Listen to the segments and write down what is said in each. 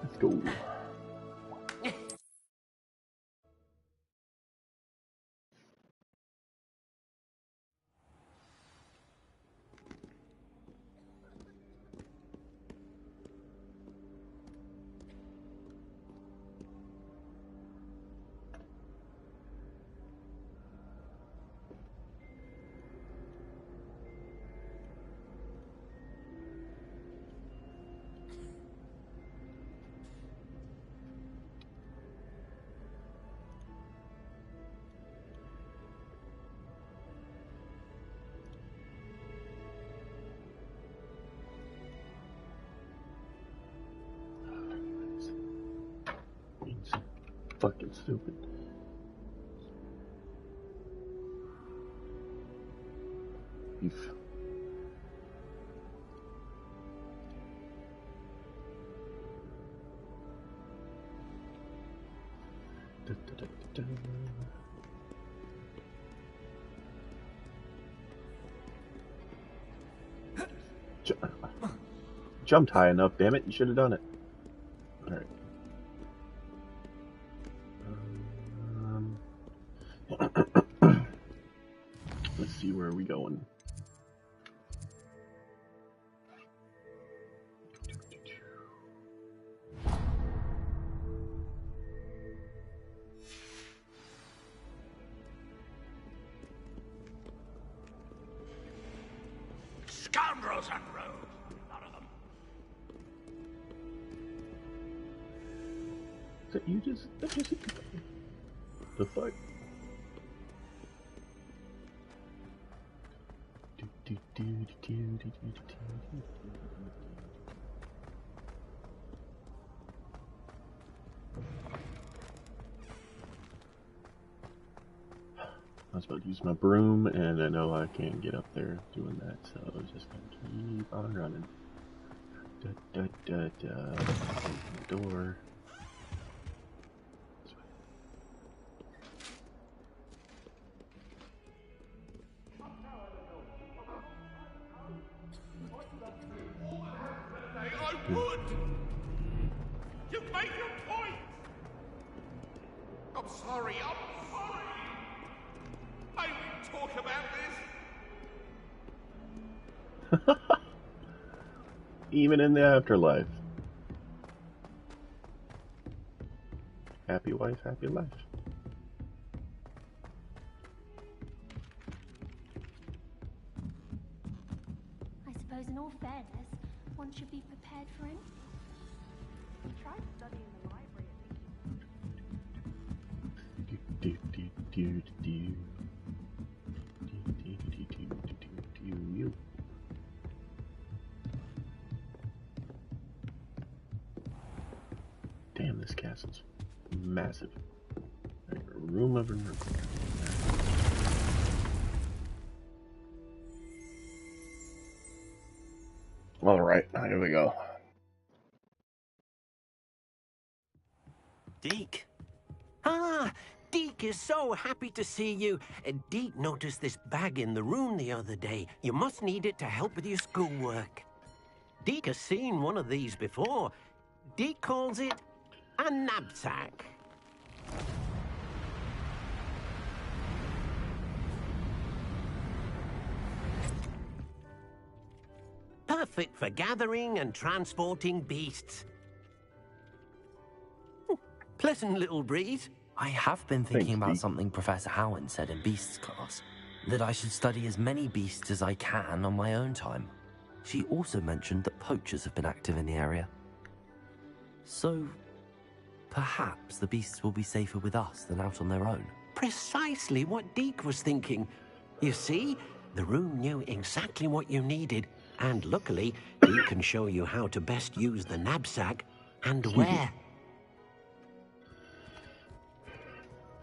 Let's go. Fucking stupid. Beef. Da, da, da, da, da. Jumped high enough, damn it, you should have done it. Alright. Let's see, where are we going? Scoundrels and rogues, none of them. So you just the fuck? I was about to use my broom, and I know I can't get up there doing that, so I was just gonna keep on running. Open the door. I would! You made your point! I'm sorry. I won't talk about this. Even in the afterlife. Happy wife, happy life. I suppose in all fairness, one should be prepared for him. We tried studying the library You. Damn, this castle's massive. Like a room of a room. Alright, here we go. Deke. Ah, Deke is so happy to see you. Deke noticed this bag in the room the other day. You must need it to help with your schoolwork. Deke has seen one of these before. Deke calls it a knapsack. Perfect for gathering and transporting beasts. Pleasant little breeze. I have been thinking about Deke. something Professor Howen said in Beasts class, that I should study as many beasts as I can on my own time. She also mentioned that poachers have been active in the area. So, perhaps the beasts will be safer with us than out on their own. Precisely what Deke was thinking. You see, the room knew exactly what you needed, and luckily, Deke can show you how to best use the knapsack and where.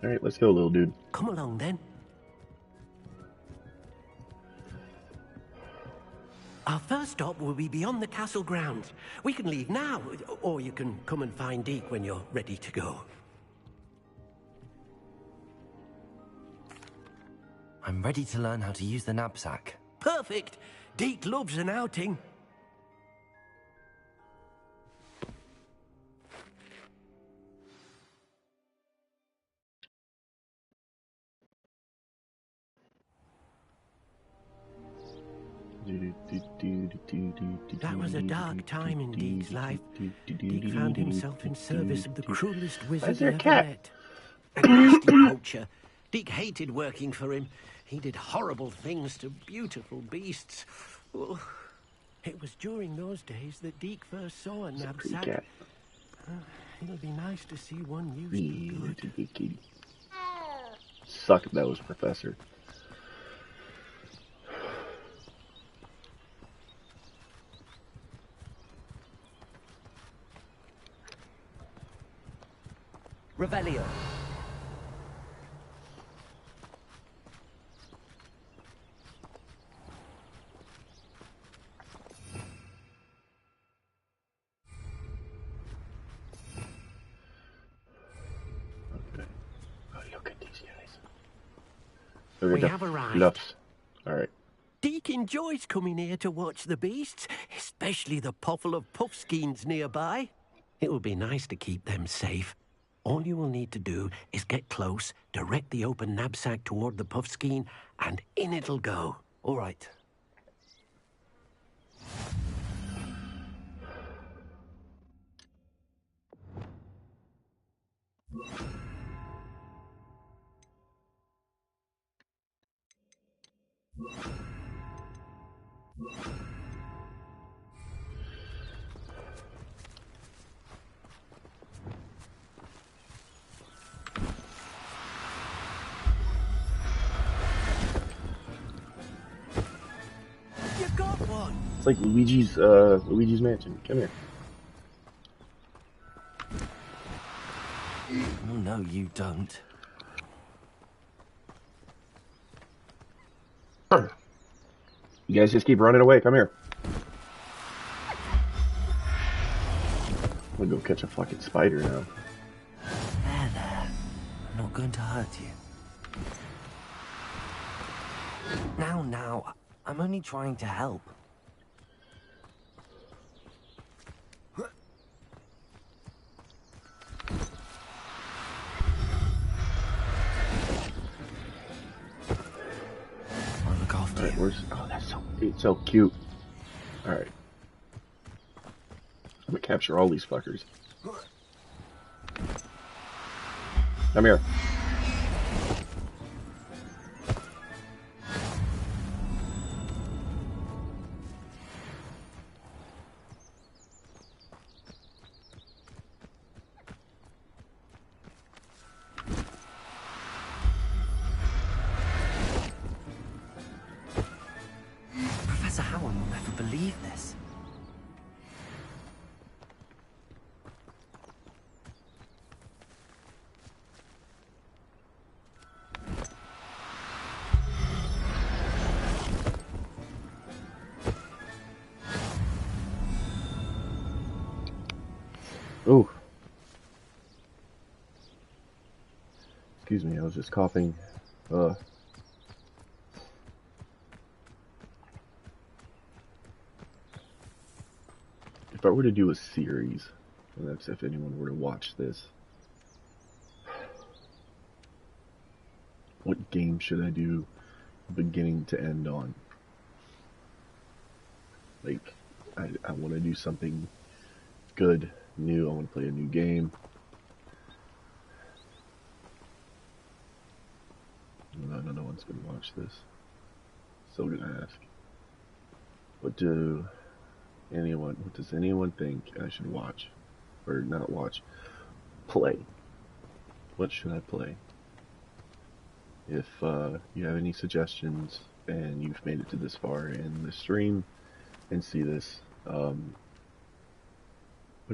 Alright, let's go, little dude. Come along then. Our first stop will be beyond the castle grounds. We can leave now, or you can come and find Deke when you're ready to go. I'm ready to learn how to use the knapsack. Perfect! Deke loves an outing. That was a dark time in Deke's life. Deke found himself in service of the cruelest wizard he there a ever cat? met. A nasty poacher. Deke hated working for him. He did horrible things to beautiful beasts. Oh, it was during those days that Deke first saw a knapsack. Cat. It'll be nice to see one used for good. Suck if that was Professor. Revelio. Okay. Oh, look at these guys. Look We at have the arrived. fluffs. Alright. Deke enjoys coming here to watch the beasts, especially the potful of puffskeins nearby. It will be nice to keep them safe. All you will need to do is get close, direct the open knapsack toward the puffskein, and in it'll go. All right. You got one! It's like Luigi's Mansion. Come here. Oh, no, you don't. You guys just keep running away. Come here. I'm gonna go catch a fucking spider now. There. I'm not going to hurt you. Now. I'm only trying to help. I'll look after you. Oh, it's so cute. Alright. I'm gonna capture all these fuckers. Come here. Professor Howard will never believe this. Ooh. Excuse me, I was just coughing. If I were to do a series, and that's if anyone were to watch this, what game should I do beginning to end on? Like, I want to do something good, new. I want to play a new game. I don't know no one's going to watch this. Still going to ask. What does anyone think I should watch? Or not watch? Play. What should I play? If you have any suggestions and you've made it to this far in the stream and see this, put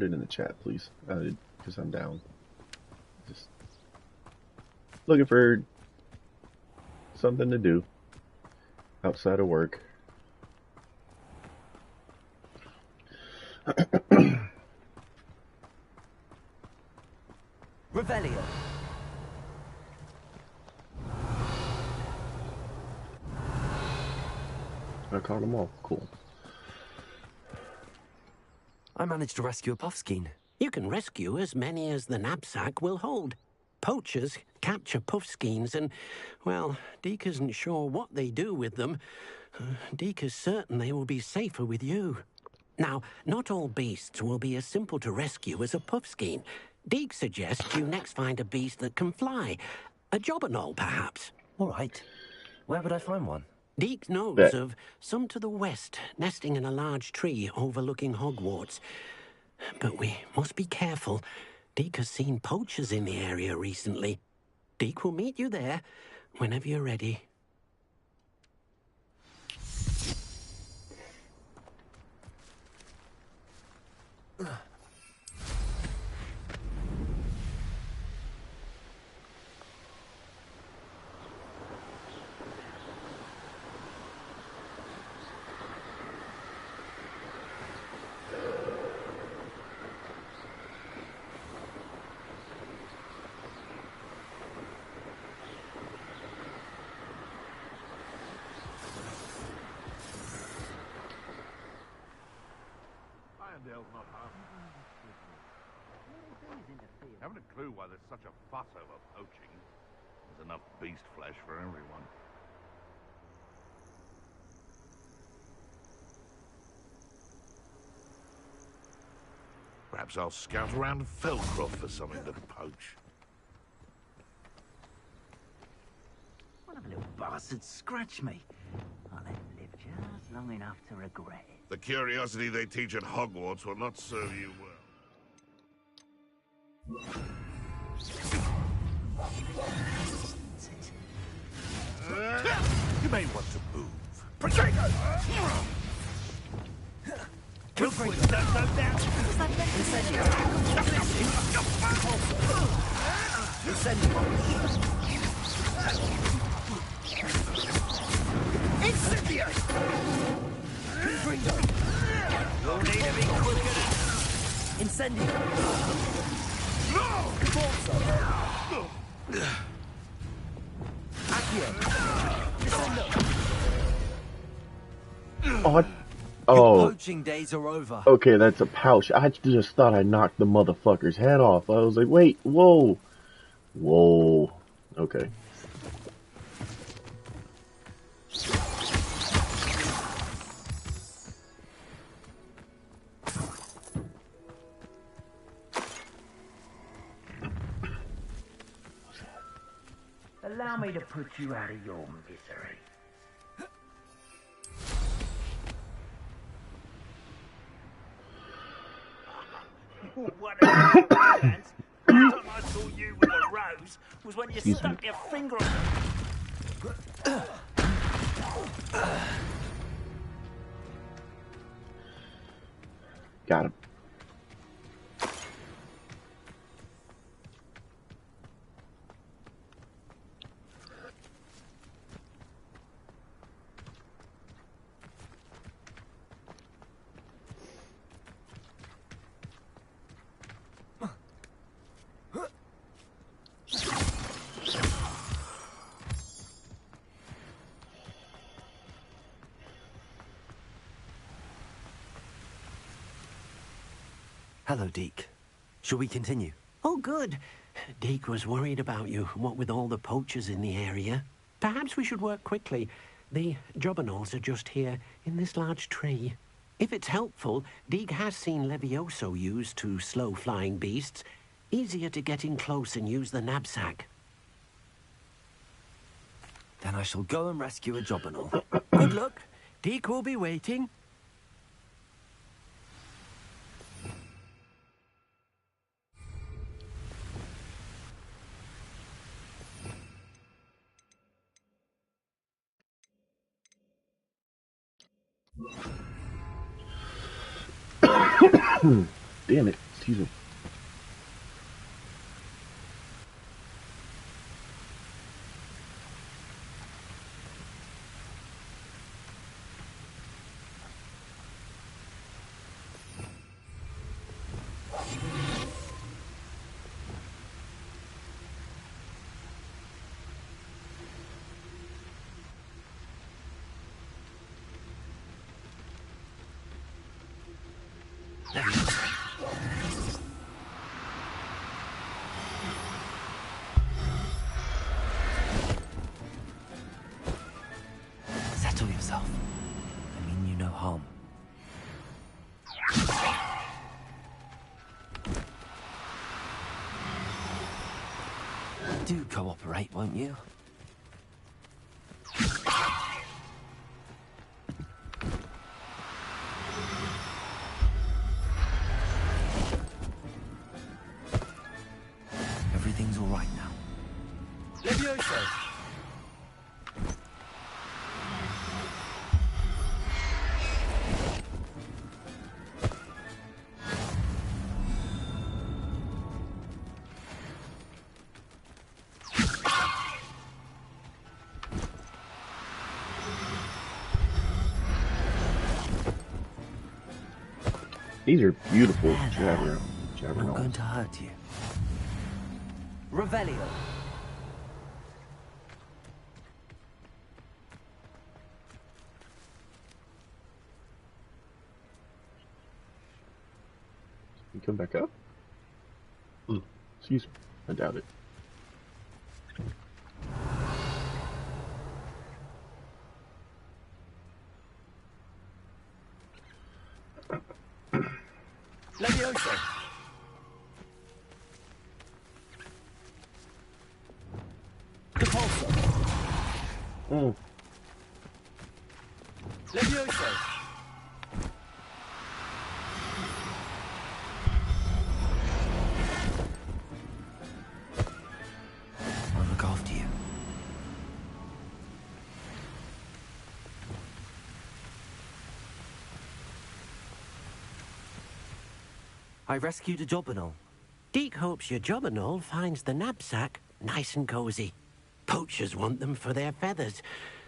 it in the chat, please. Because I'm down. Just looking for something to do outside of work. Revelio. I caught them all. Cool. I managed to rescue a puffskein. You can rescue as many as the knapsack will hold. Poachers capture puffskeins and, well, Deke isn't sure what they do with them. Deke is certain they will be safer with you. Now, not all beasts will be as simple to rescue as a puffskein. Deke suggests you next find a beast that can fly. A jobberknoll, perhaps. All right. Where would I find one? Deke knows Bet. of some to the west, nesting in a large tree overlooking Hogwarts. But we must be careful. Deke has seen poachers in the area recently. Deke will meet you there whenever you're ready. Not harmed. Haven't a clue why there's such a fuss over poaching. There's enough beast flesh for everyone. Perhaps I'll scout around Felcroft for something to poach. One of the little bastards scratched me. I'll let him live just long enough to regret it. The curiosity they teach at Hogwarts will not serve you well. You may want to move. Potato! We'll bring that down. Incendio! You'll need to be quicker than... Incendio. No! Oh, Poaching days are over. okay, that's a pouch. I just thought I knocked the motherfucker's head off. I was like, wait, whoa. Whoa. Okay. Allow me to put you out of your misery. What a chance. The time I saw you with a rose was when you stuck your finger on... Got him. Hello, Deke. Shall we continue? Oh, good. Deke was worried about you, what with all the poachers in the area. Perhaps we should work quickly. The jobberknolls are just here, in this large tree. If it's helpful, Deke has seen Levioso used to slow flying beasts. Easier to get in close and use the knapsack. Then I shall go and rescue a jobberknoll. Good luck. Deke will be waiting. Damn it. Excuse me. Do cooperate, won't you? Everything's all right now. Levioso! These are beautiful Not Javelins. going to hurt you. Revelio. You come back up? Excuse me. I doubt it. Levioso. Depulso. Levioso. I'll look after you. I rescued a Jobberknoll. Deke hopes your Jobberknoll finds the knapsack nice and cozy. Poachers want them for their feathers,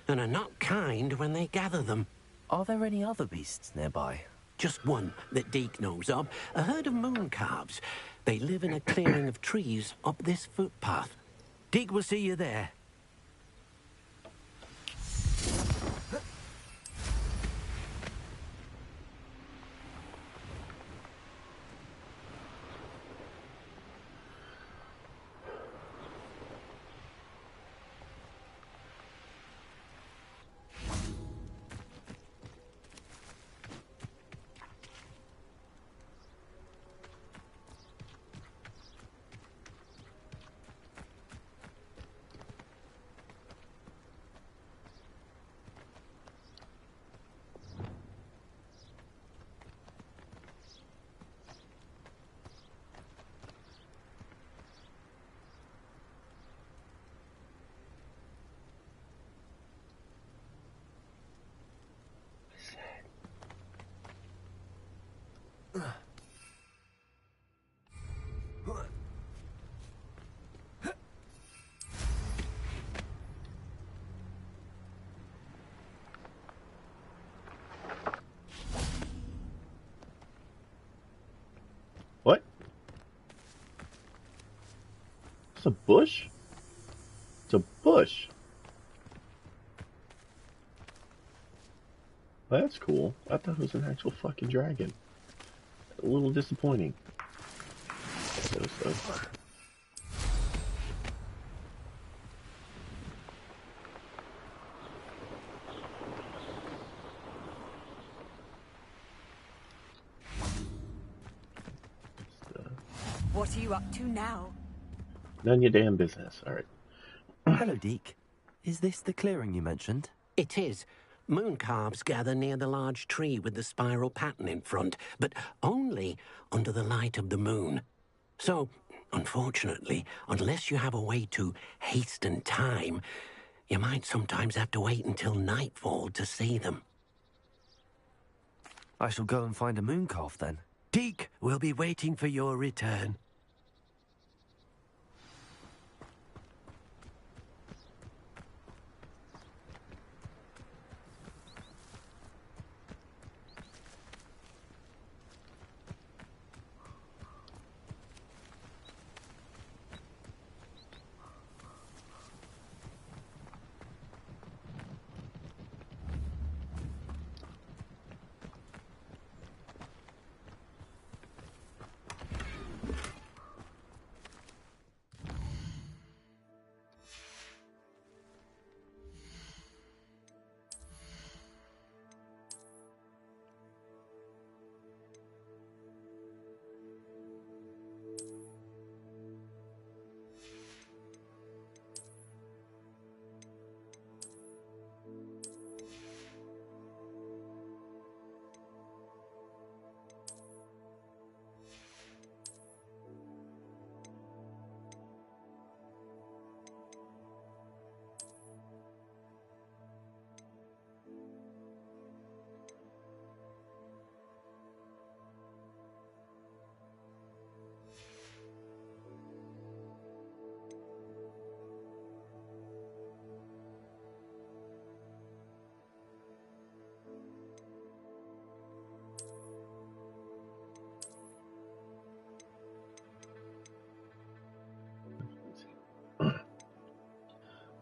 and are not kind when they gather them. Are there any other beasts nearby? Just one that Deke knows of, a herd of moon calves. They live in a clearing of trees up this footpath. Deke will see you there. What? It's a bush? It's a bush. Well, that's cool. I thought it was an actual fucking dragon. A little disappointing. So. What are you up to now? None of your damn business. Alright. Hello, Deke. Is this the clearing you mentioned? It is. Moon calves gather near the large tree with the spiral pattern in front, but only under the light of the moon. So, unfortunately, unless you have a way to hasten time, you might sometimes have to wait until nightfall to see them. I shall go and find a moon calf then. Deke will be waiting for your return.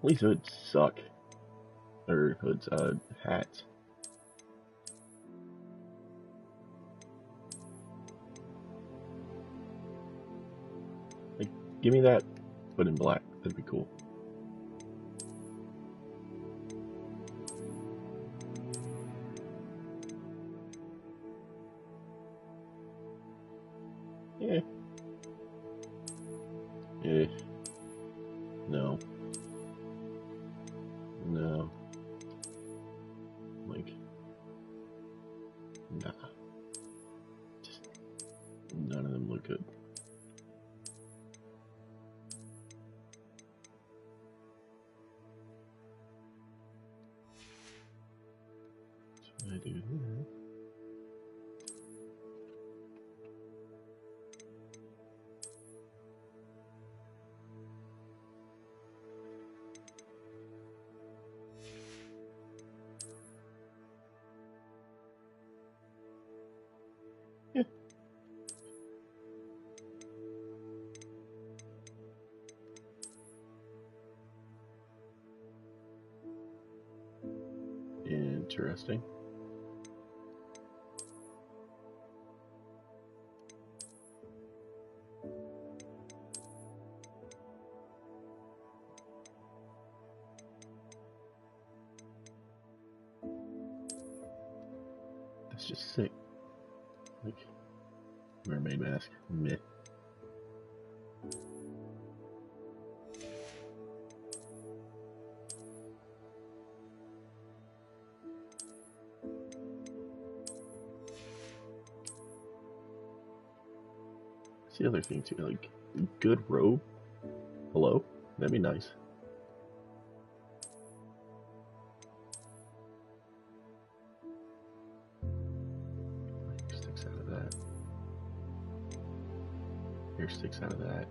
At least hoods suck. Or hoods, hats. Like, give me that, but in black. That'd be cool. Yeah. Eh. No. No. Like, nah. Just none of them look good. So I do here. Yeah. Interesting. That's just sick. Like, mermaid mask. Meh. That's the other thing too. Like, good robe. Hello? That'd be nice. Sticks out of that. Hair sticks out of that.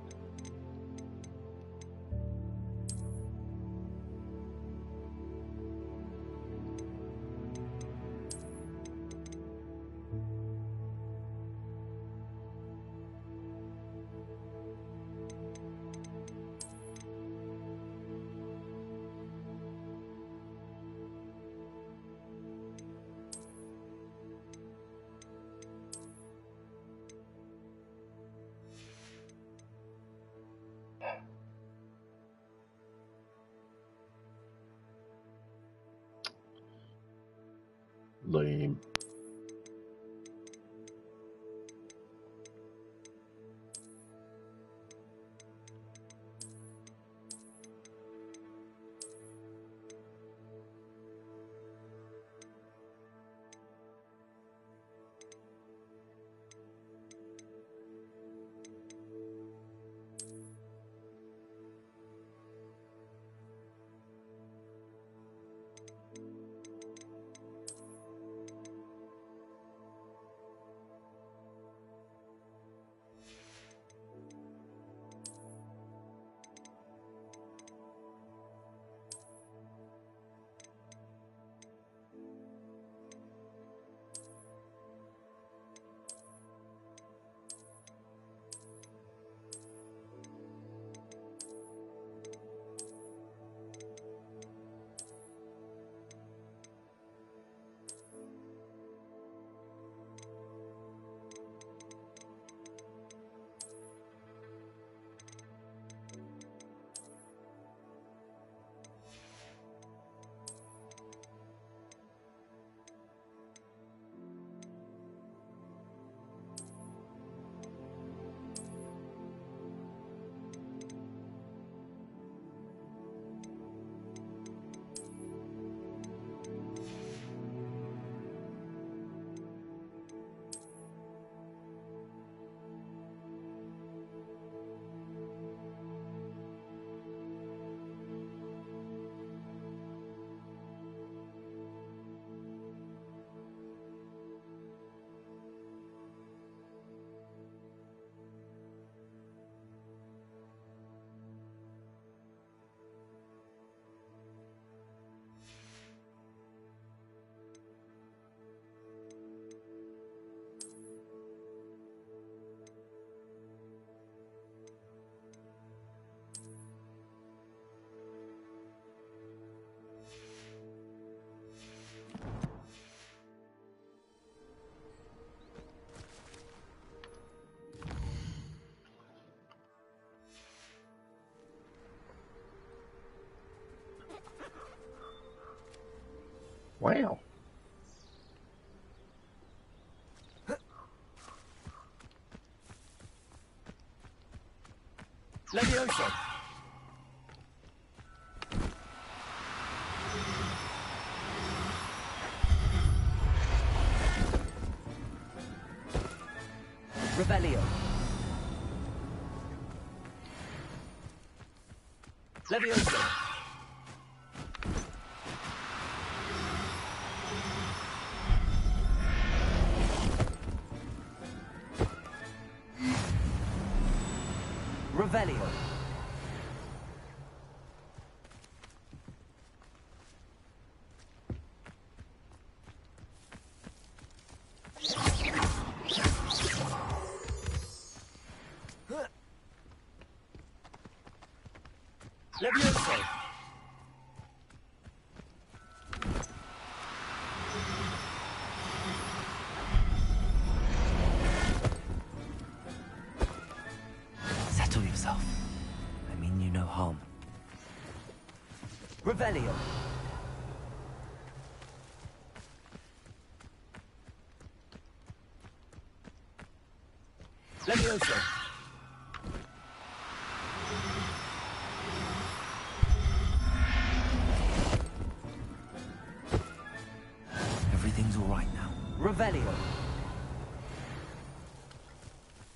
Lame. Wow. Levioso. Rebellion. Levioso. Revelio. Levioso. Settle yourself. I mean you no harm. Revelio. Levioso. Everything's all right now. Revelio.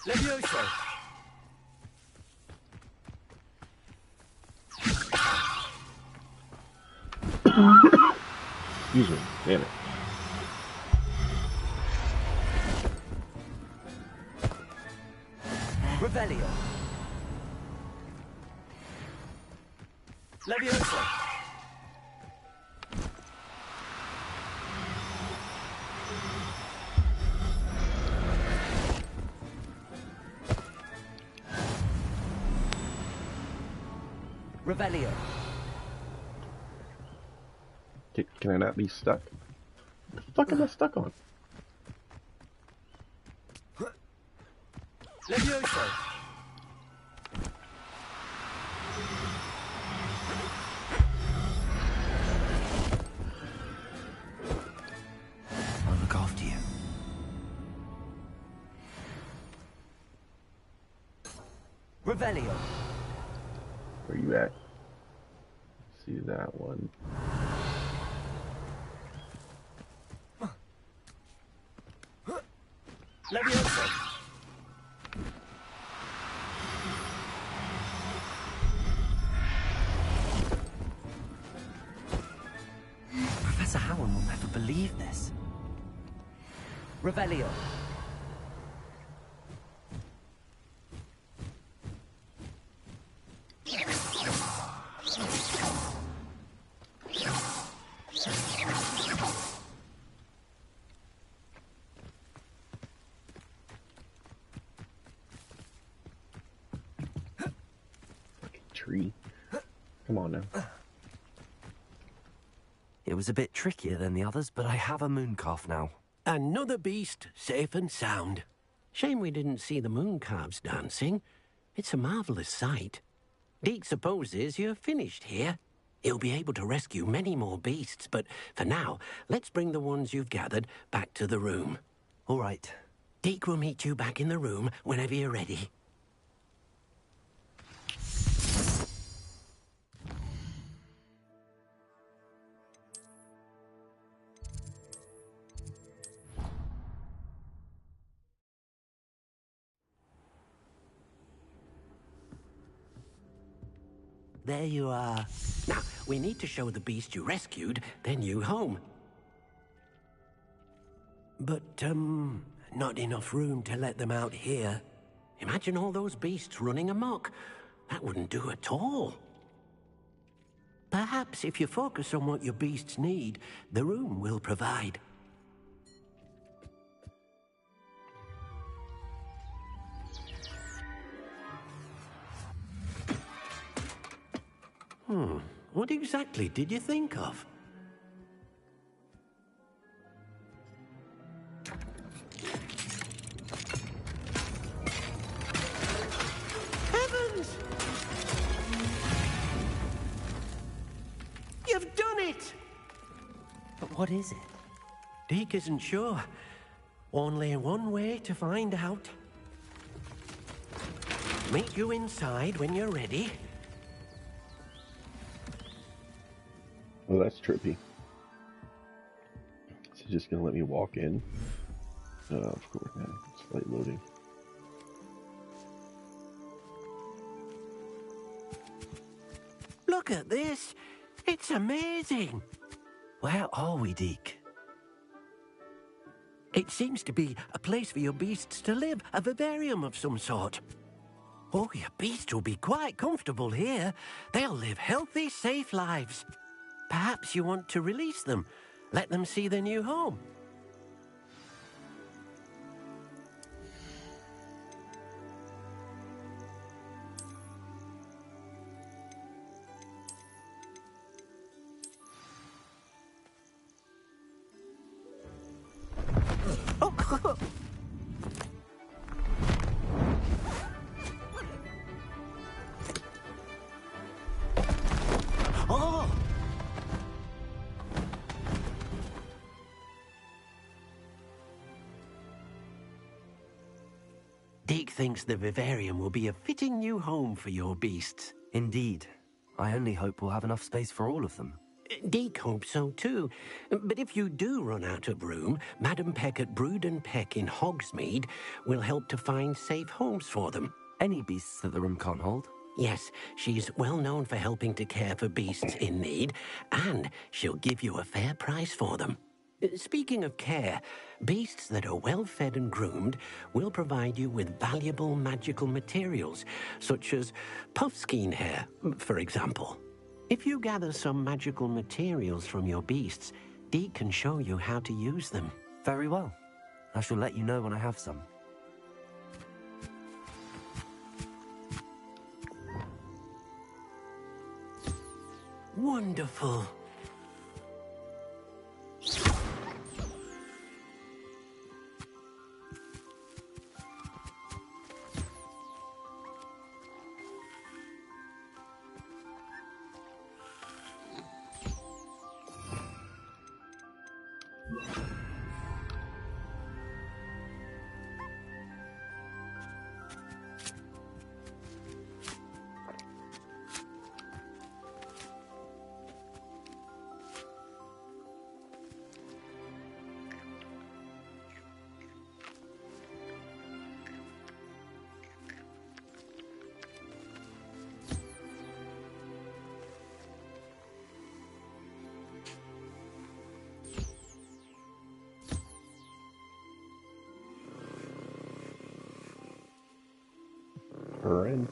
Levioso. Excuse me. Damn it. Revelio. Levioso. Revelio. Can I not be stuck? What the fuck am I stuck on? Levioso. I'll look after you. Revelio. Where you at? See that one. Levioso. Professor Howard will never believe this. Revelio. Tree. Come on now. It was a bit trickier than the others, but I have a mooncalf now. Another beast, safe and sound. Shame we didn't see the mooncalves dancing. It's a marvelous sight. Deke supposes you're finished here. He'll be able to rescue many more beasts, but for now, let's bring the ones you've gathered back to the room. All right. Deke will meet you back in the room whenever you're ready. There you are. Now, we need to show the beast you rescued their new home. But, not enough room to let them out here. Imagine all those beasts running amok. That wouldn't do at all. Perhaps if you focus on what your beasts need, the room will provide. What exactly did you think of? Heavens! You've done it! But what is it? Deke isn't sure. Only one way to find out. Meet you inside when you're ready. Oh, that's trippy. Is he just gonna let me walk in? Of course, man. It's late loading. Look at this. It's amazing. Where are we, Deke? It seems to be a place for your beasts to live, a vivarium of some sort. Oh, your beasts will be quite comfortable here. They'll live healthy, safe lives. Perhaps you want to release them, let them see their new home. Oh! Deke thinks the vivarium will be a fitting new home for your beasts. Indeed. I only hope we'll have enough space for all of them. Deke hopes so too. But if you do run out of room, Madam Peck at Brood and Peck in Hogsmeade will help to find safe homes for them. Any beasts that the room can't hold? Yes, she's well known for helping to care for beasts in need, and she'll give you a fair price for them. Speaking of care, beasts that are well fed and groomed will provide you with valuable magical materials, such as puffskein hair, for example. If you gather some magical materials from your beasts, Deke can show you how to use them. Very well. I shall let you know when I have some. Wonderful. Her in.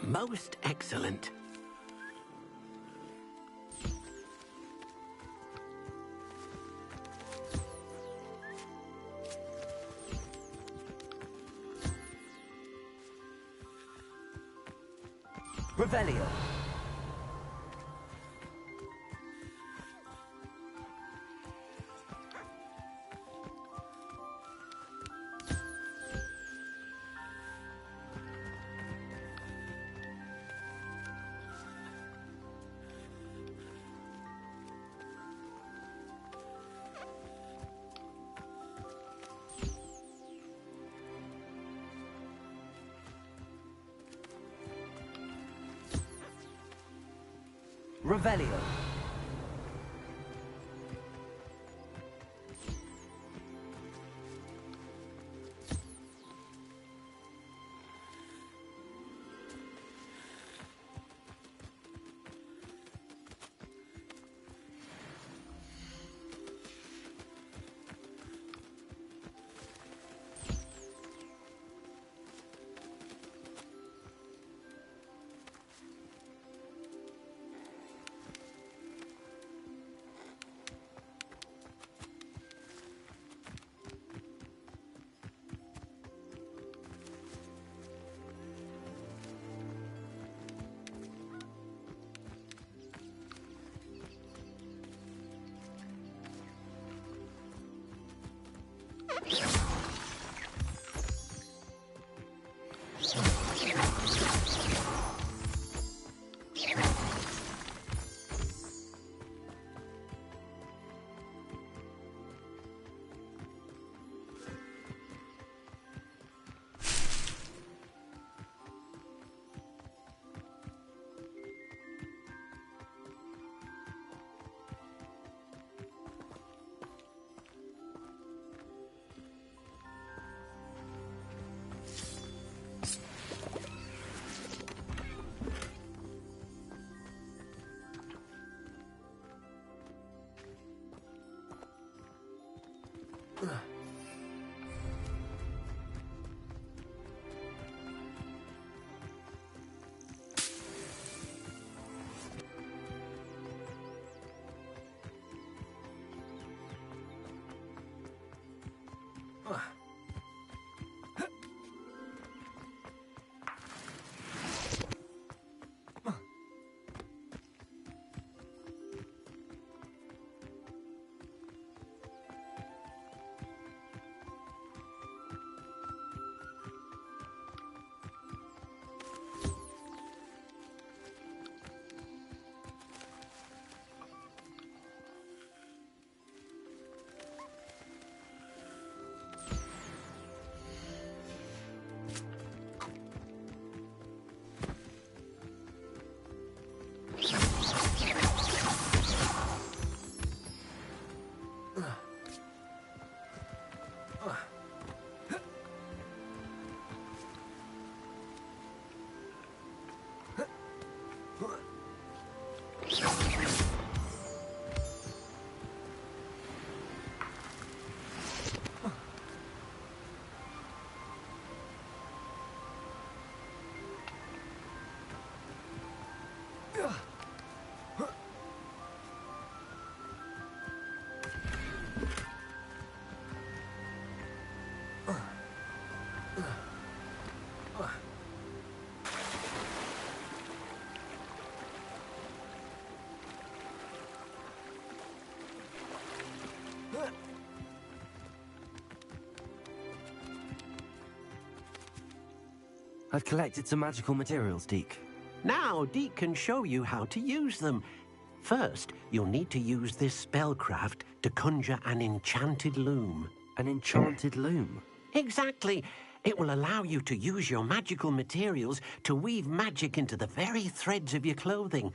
Most excellent. Revelio. Revelio. I've collected some magical materials, Deke. Now, Deke can show you how to use them. First, you'll need to use this spellcraft to conjure an enchanted loom. An enchanted loom? Exactly. It will allow you to use your magical materials to weave magic into the very threads of your clothing,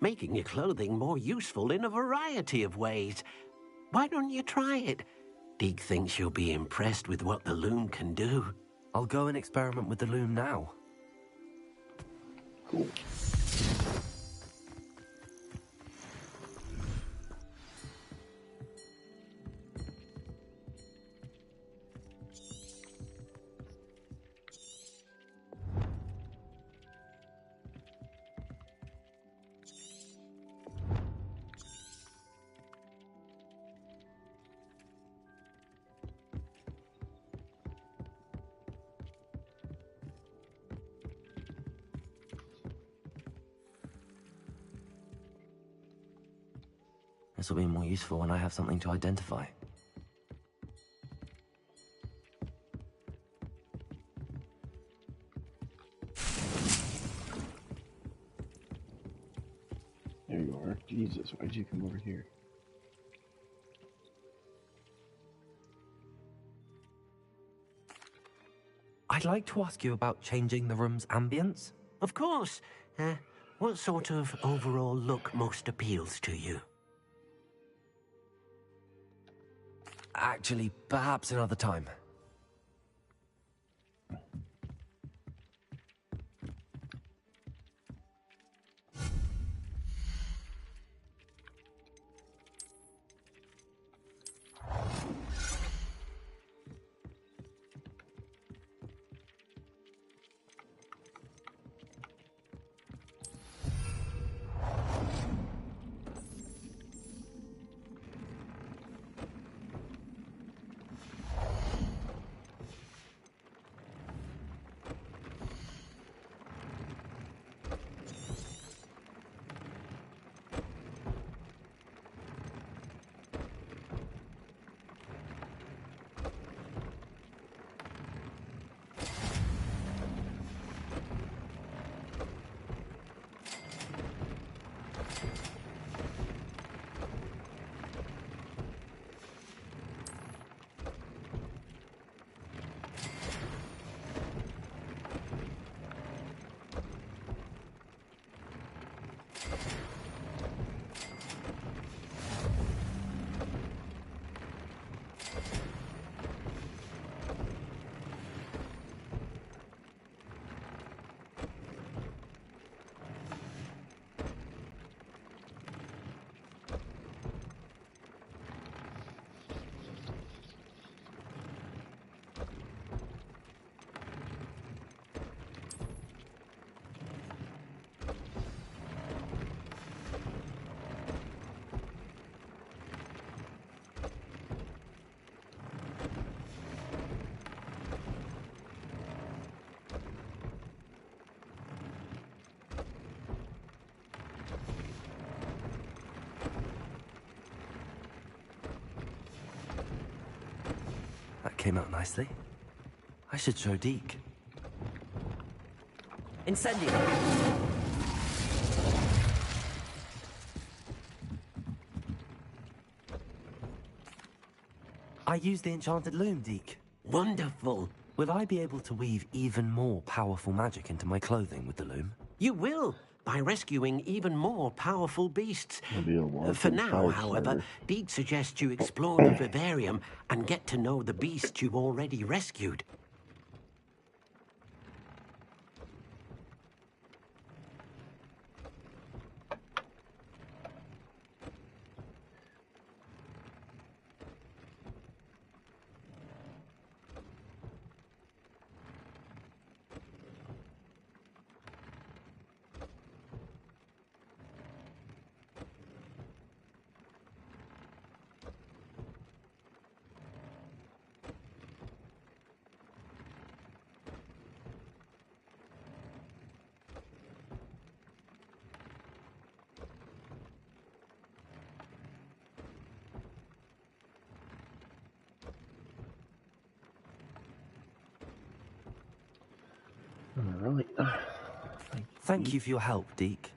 making your clothing more useful in a variety of ways. Why don't you try it? Deke thinks you'll be impressed with what the loom can do. I'll go and experiment with the loom now. Cool. This will be more useful when I have something to identify. There you are. Jesus, why'd you come over here? I'd like to ask you about changing the room's ambience. Of course. What sort of overall look most appeals to you? Actually, perhaps another time. That came out nicely. I should show Deke. Incendio! I used the enchanted loom, Deke. Wonderful. Will I be able to weave even more powerful magic into my clothing with the loom? You will, by rescuing even more powerful beasts. That'll be a long For time now, fire however, starter. Deke suggests you explore the vivarium and get to know the beasts you've already rescued. Alright. Thank you for your help, Deke.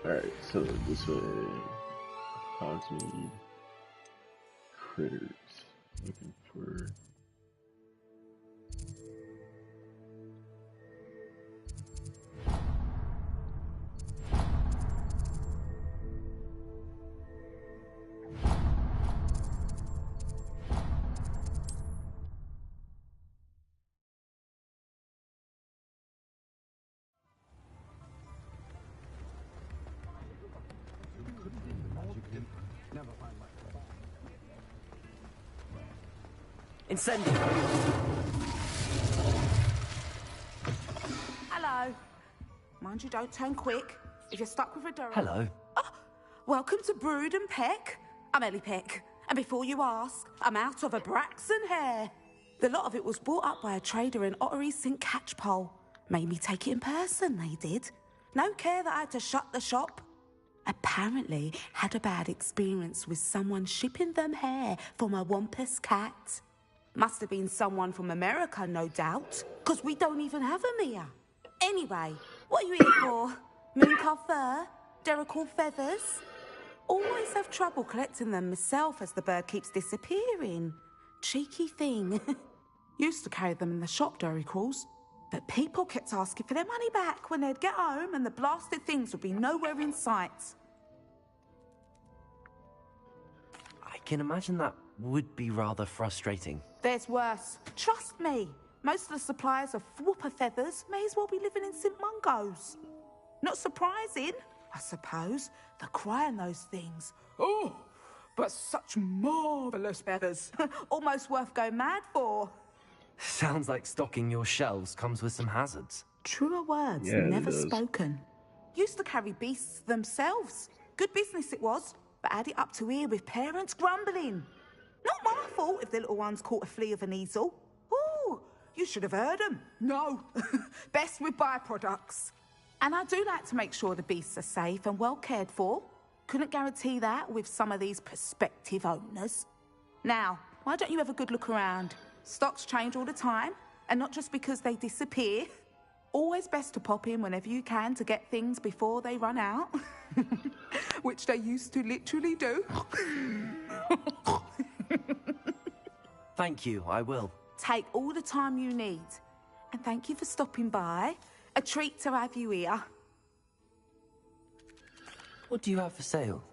Alright, so this way. Hogsmeade. Critters. Looking for. Incendio! Hello. Mind you don't turn quick. If you're stuck with a door. Hello. Welcome to Brood and Peck. I'm Ellie Peck. And before you ask, I'm out of a Braxton hair. The lot of it was bought up by a trader in Ottery St. Catchpole. Made me take it in person, they did. No care that I had to shut the shop. Apparently had a bad experience with someone shipping them hair from a wampus cat. Must have been someone from America, no doubt, because we don't even have them here. Anyway, what are you here for? Mooncar fur? Derrickle feathers? Always have trouble collecting them myself as the bird keeps disappearing. Cheeky thing. Used to carry them in the shop, Derricles. But people kept asking for their money back when they'd get home and the blasted things would be nowhere in sight. I can imagine that would be rather frustrating. There's worse. Trust me. Most of the suppliers of whooper feathers may as well be living in St. Mungo's. Not surprising, I suppose, the cry on those things. Oh, but such marvellous feathers. Almost worth going mad for. Sounds like stocking your shelves comes with some hazards. Truer words never spoken. Used to carry beasts themselves. Good business it was, but had it up to here with parents grumbling. Not my fault if the little ones caught a flea of an easel. Ooh, you should have heard them. No, best with byproducts. And I do like to make sure the beasts are safe and well cared for. Couldn't guarantee that with some of these prospective owners. Now, why don't you have a good look around? Stocks change all the time, and not just because they disappear. Always best to pop in whenever you can to get things before they run out. Which they used to literally do. Thank you, I will. Take all the time you need. And thank you for stopping by. A treat to have you here. What do you have for sale?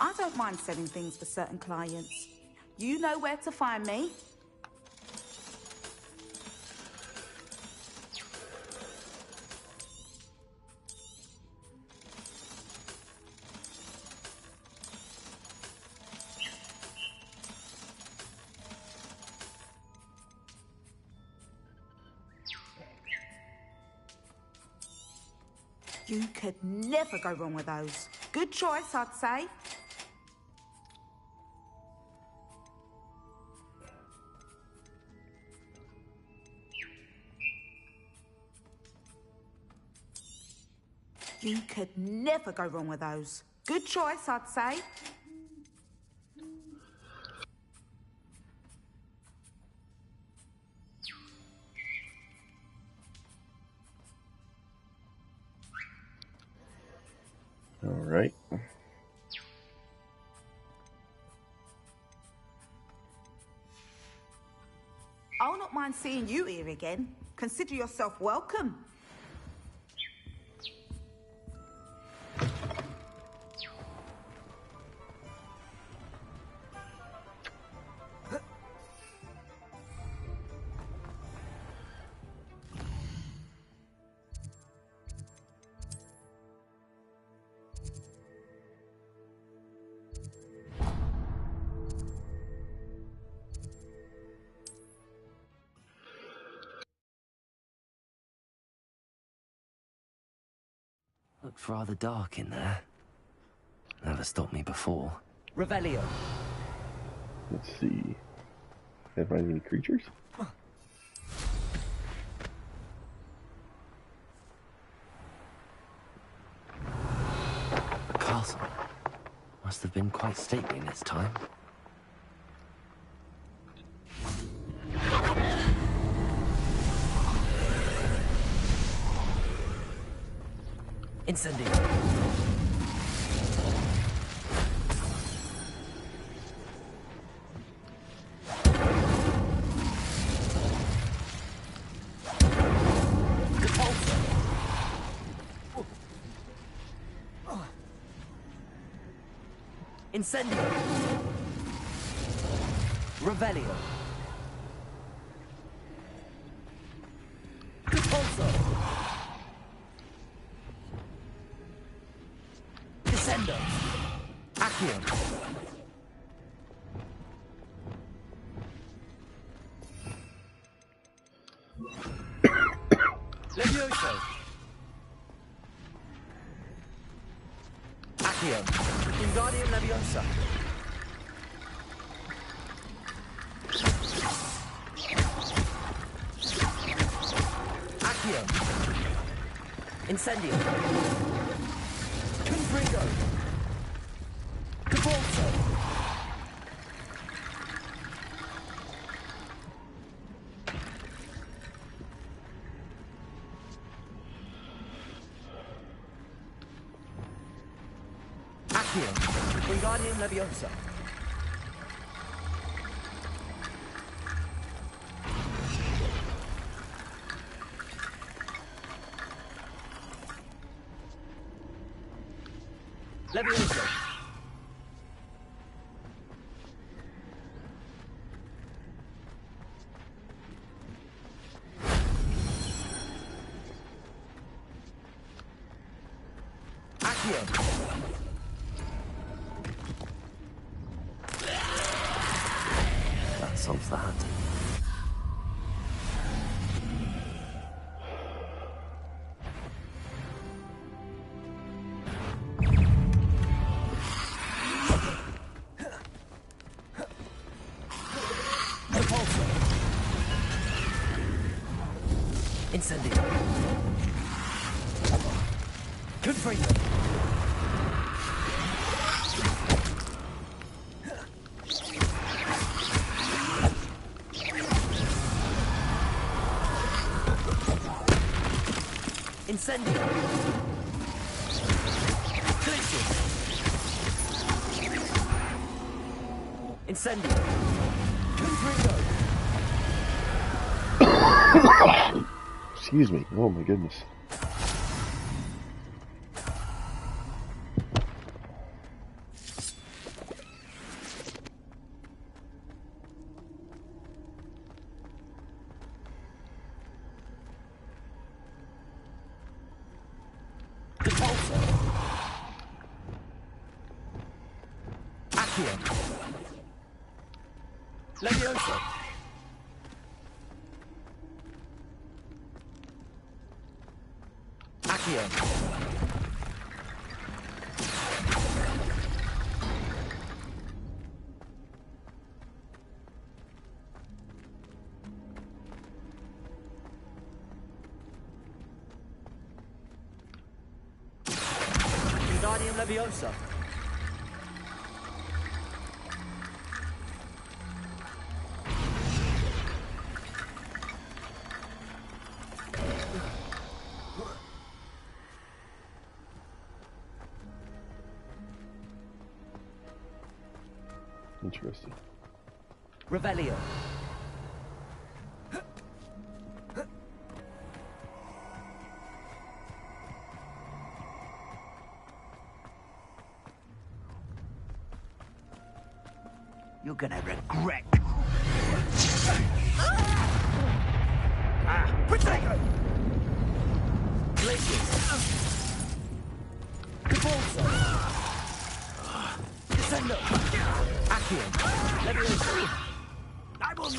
I don't mind selling things for certain clients. You know where to find me. You could never go wrong with those. Good choice, I'd say. You could never go wrong with those. Good choice, I'd say. All right. I'll not mind seeing you here again. Consider yourself welcome. Looks rather dark in there. Never stopped me before. Revelio. Let's see. Can I find any creatures? The castle must have been quite stately in its time. Incendio. Incendio. Revelio. Repulso. Descendo. Accio. Levioso. Accio. Wingardium Leviosa. Accio. Incendio. Confringo. Cabalso. Accio. Wingardium Leviosa. Leviosa. Accio. That solves that. Incendio. Confringo. Incendio. Glacius. Incendio. Confringo. Excuse me. Oh my goodness. Accio. Leviosa. Accio. Wingardium Leviosa. Interesting. Revelio. You're gonna regret. Protego. Glacius. Cabalso. Descendo. Accio. Leviosa. I will.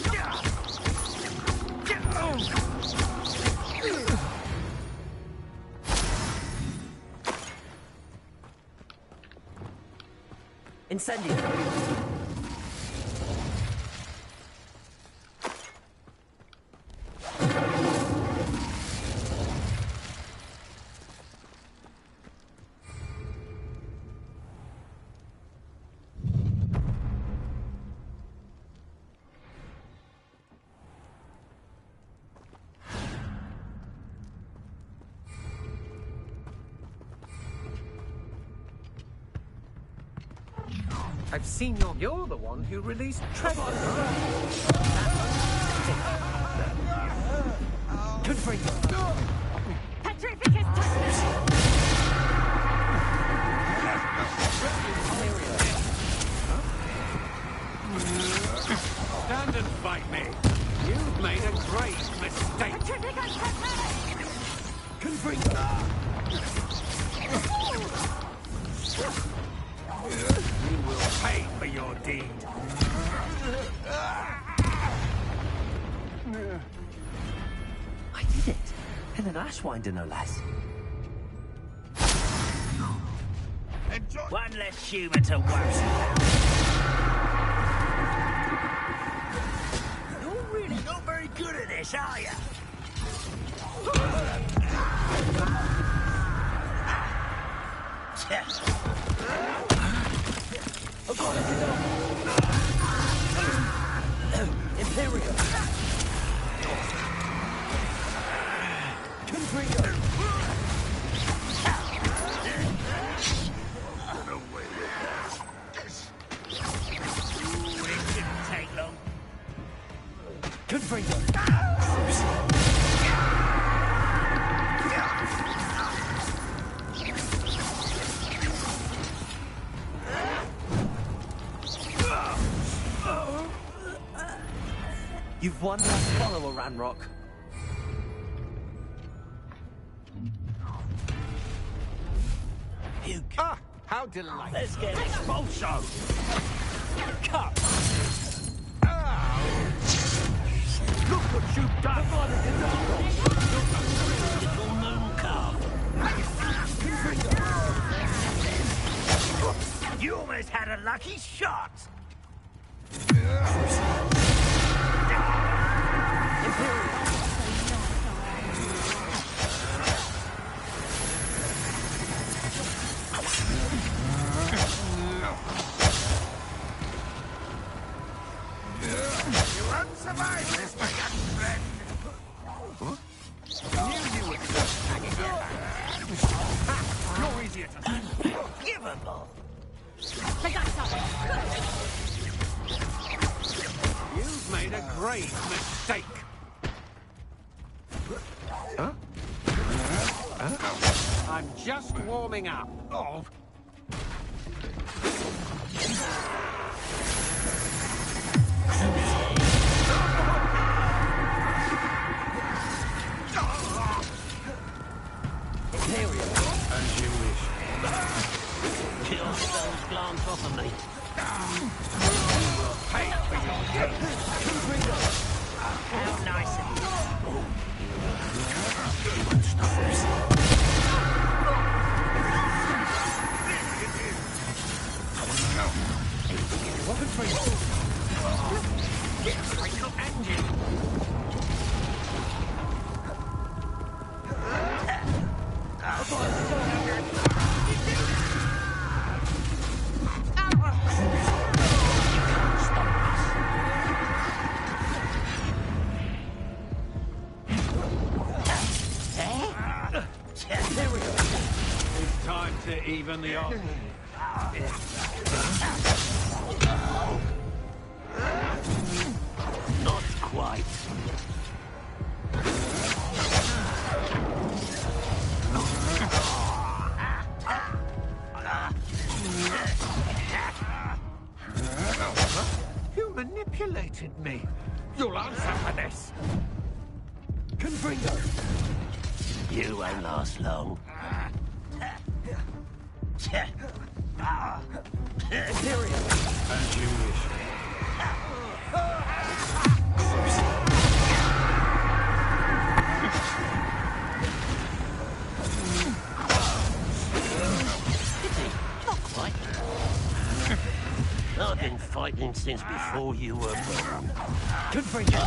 Incendio. I've seen you're the one who released Trevor. Confringo. Petrificus Totem! Stand and fight me. You've made a great mistake. Petrificus Totem! Confringo. You will pay for your deed. I did it. And an Ashwinder, no less. One less humour to worry about. You're really not very good at this, are you? Imperial. Confringo. It didn't take long. Confringo. You've won that follower, Ranrock. Ah, How delightful. let's get expulso. Cut. Look what you've done. Little moon calf. You almost had a lucky shot. You won't survive this, my young friend. Knew you would hanging your back. You're easier to Unforgivable. You've made a great mistake. Huh? I'm just warming up. Oh. As you wish. Kill those glance off of me. Pay for your How nice of you. Welcome for you. Yes, I can end you. It's time to even the odds. Not quite. You manipulated me. You'll answer for this. Confringo. You won't last long. Imperial. As you wish. Not quite. I've been fighting since before you were born. Confringo.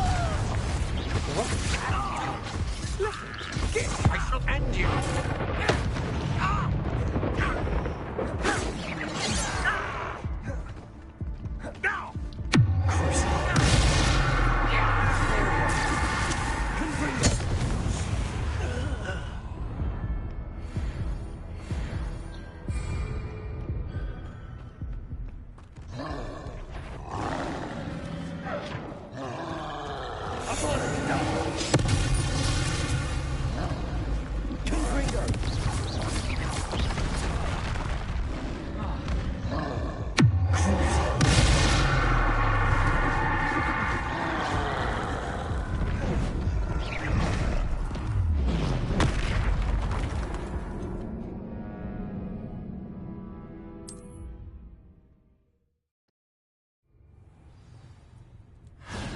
Get, I shall end you. Now. Confringo.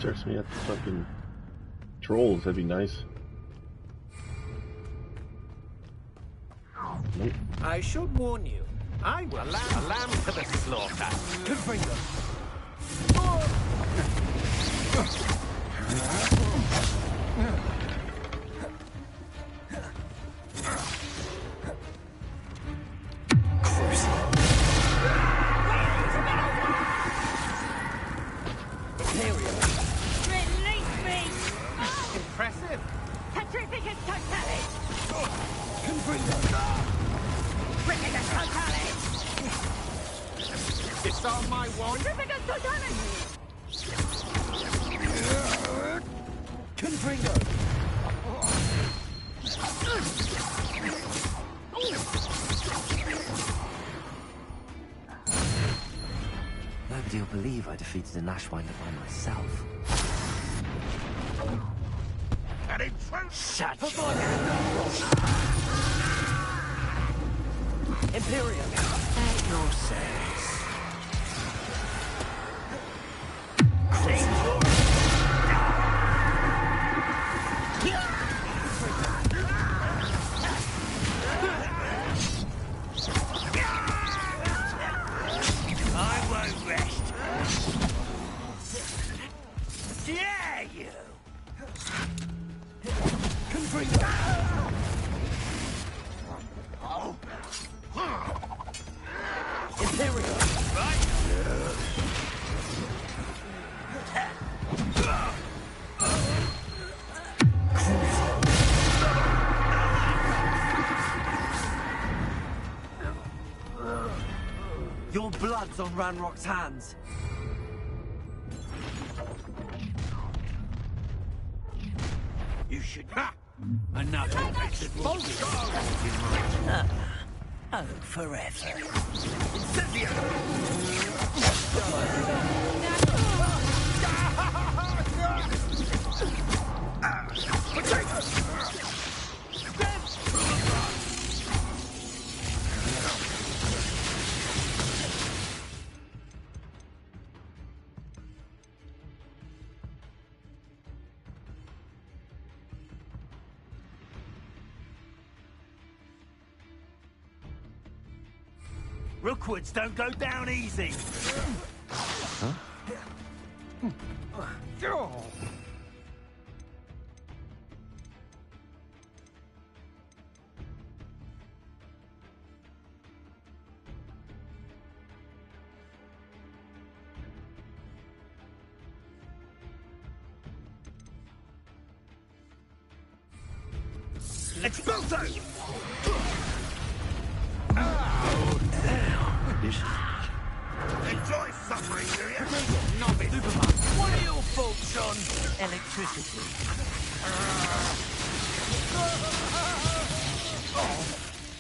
Starts me at the fucking trolls, that'd be nice. Nope. I should warn you. I will allow a lamb to the slaughter. Confringo. That's all my one. Confringo. Nobody will believe I defeated an Ashwinder by myself. An intruder! Such Imperium. At your service. I won't rest. Dare you! Imperium. Your blood's on Ranrock's hands. You should... Ha! Enough. Oh, forever. Rookwoods don't go down easy. Huh? Expulso! Enjoy suffering, do you? What are your thoughts on electricity?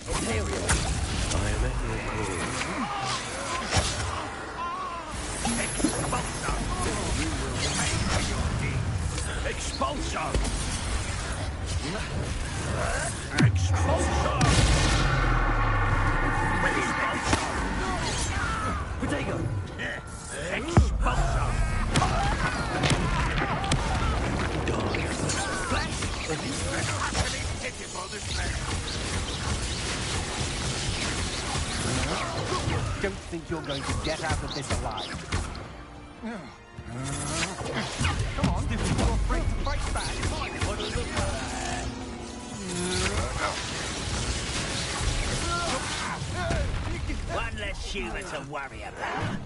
Imperium. I am at your call. Expulso! You will pay for your deeds. Expulso! Expulso! Protego. Expulso! Flesh! Utterly pitiful, this flesh. Don't think you're going to get out of this alive. Come on, if you're afraid to fight back. One less human to worry about.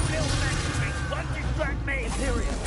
Little magistrates won't distract me! Imperium.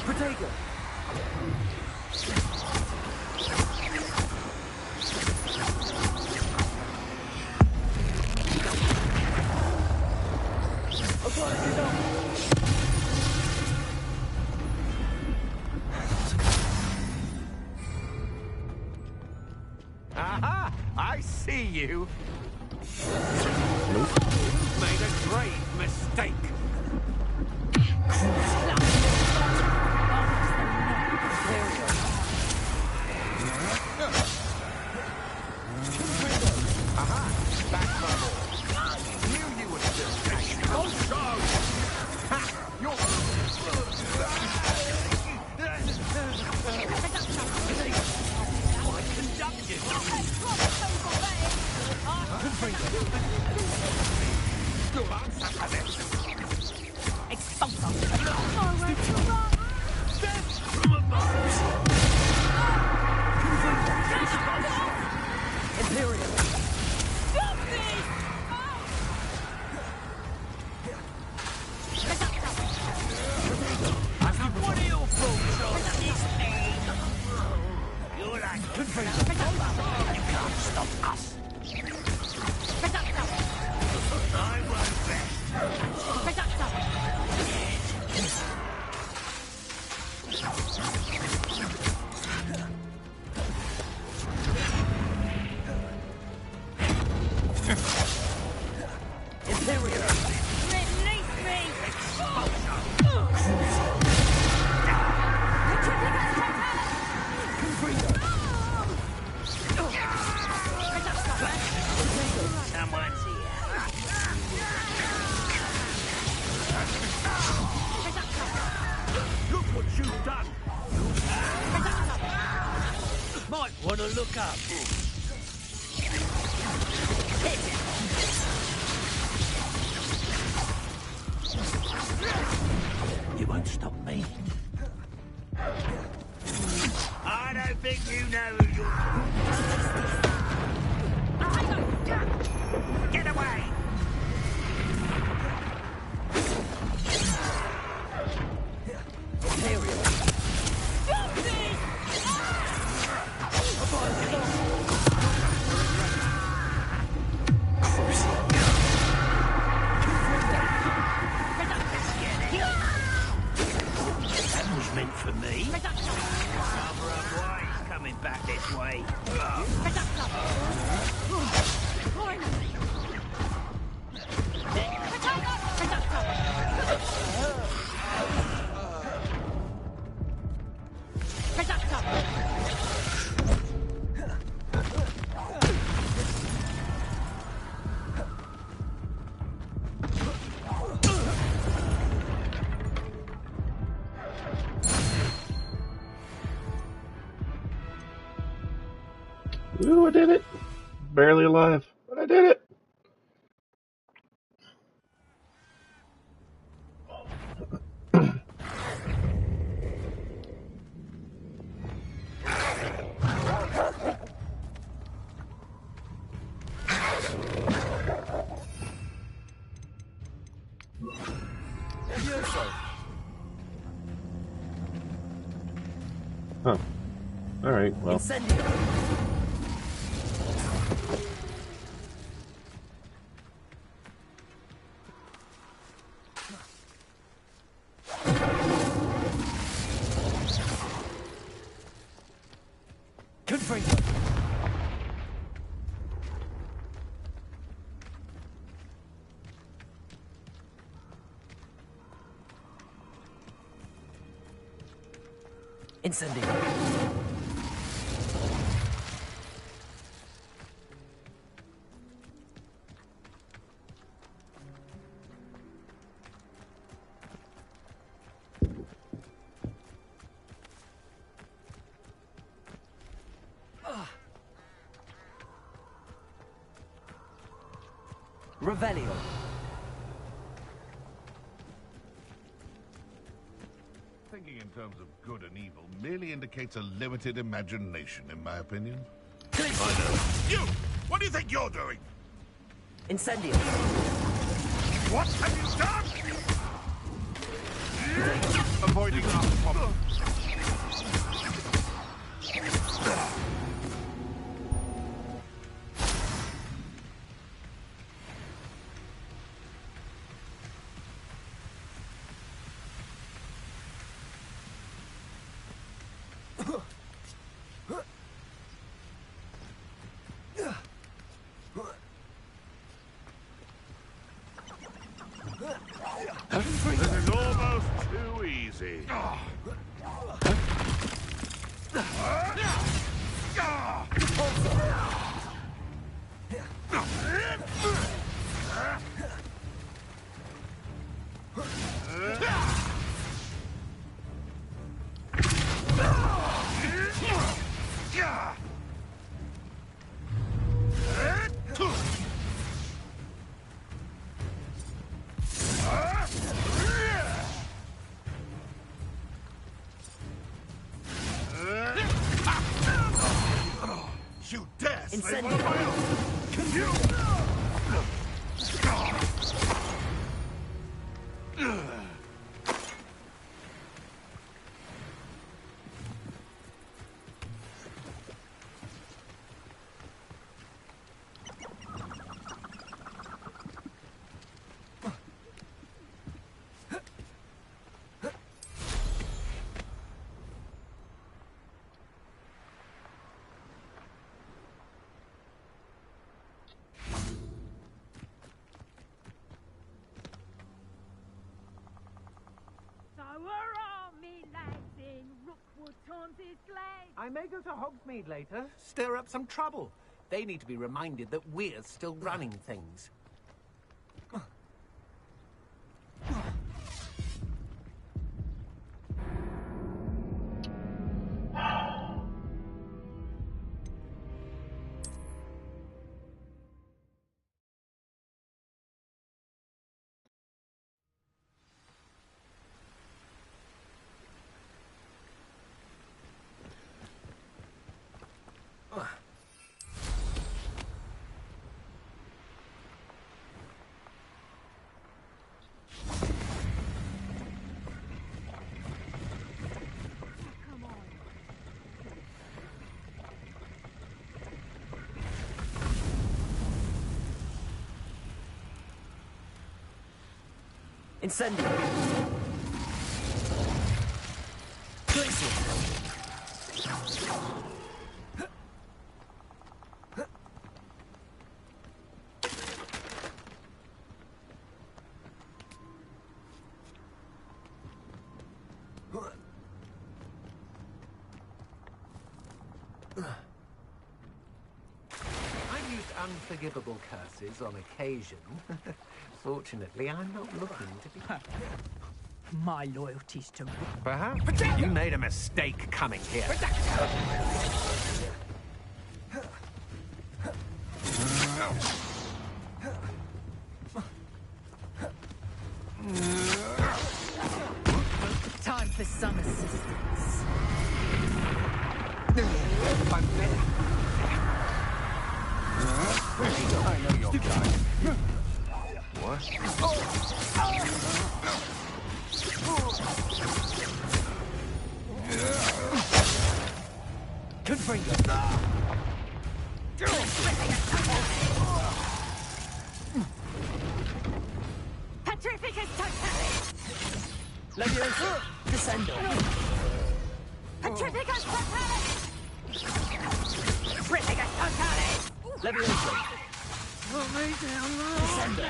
Potato! Aha! I see you. Nope. Made a grave mistake. Aha! Back bubble. Knew you would still. Also! Ha! You're... Want to look up? You won't stop me. I don't think you know who you're... Get away! For me? He's coming back this way. Ooh, I did it. Barely alive, but I did it. Huh. Alright, well. Incendio. Revelio. Thinking in terms of good and evil merely indicates a limited imagination, in my opinion. I know. You! What do you think you're doing? Incendio. What have you done? avoiding our problem. This is almost too easy. You dare slay one of my own! Can you? I may go to Hogsmeade later, stir up some trouble. They need to be reminded that we're still running things. Incendio! Place it! I've used unforgivable curses on occasion. Fortunately, I'm not looking to be... My loyalty's to... Perhaps you made a mistake coming here. Time for some assistance. I know your guy. What? Confringo! Petrificus totalis! Leviosa! Descendo! Petrificus totalis! Petrificus totalis! Leviosa! Put me down low! Descendo!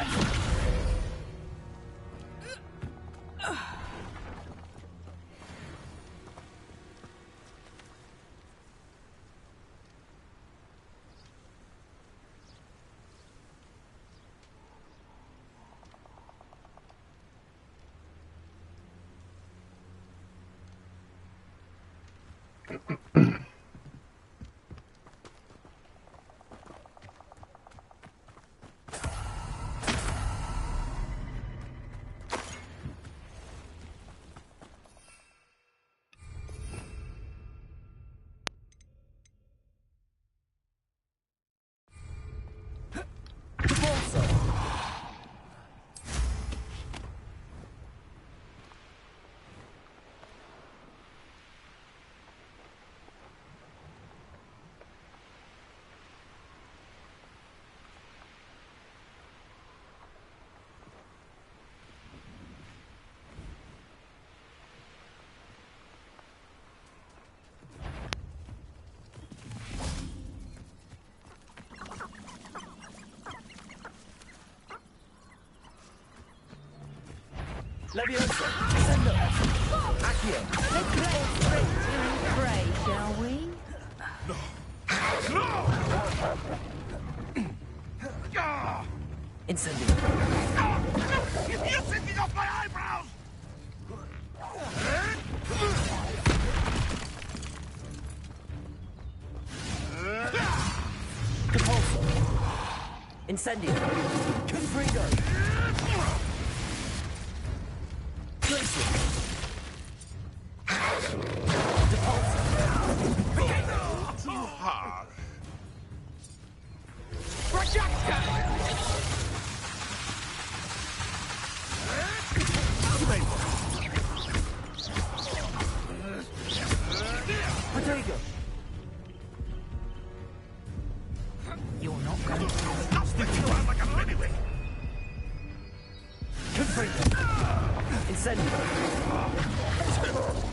Leviosa! Sendo! Accio! Let's play a trick and pray, shall we? Incendio! You're taking off my eyebrows! Depulso! Incendio! Confringo! Glacier! Depulso! Too hard. Protego! You're not going to... Stop sticking around like a mini-wig! Confringo! Incendio!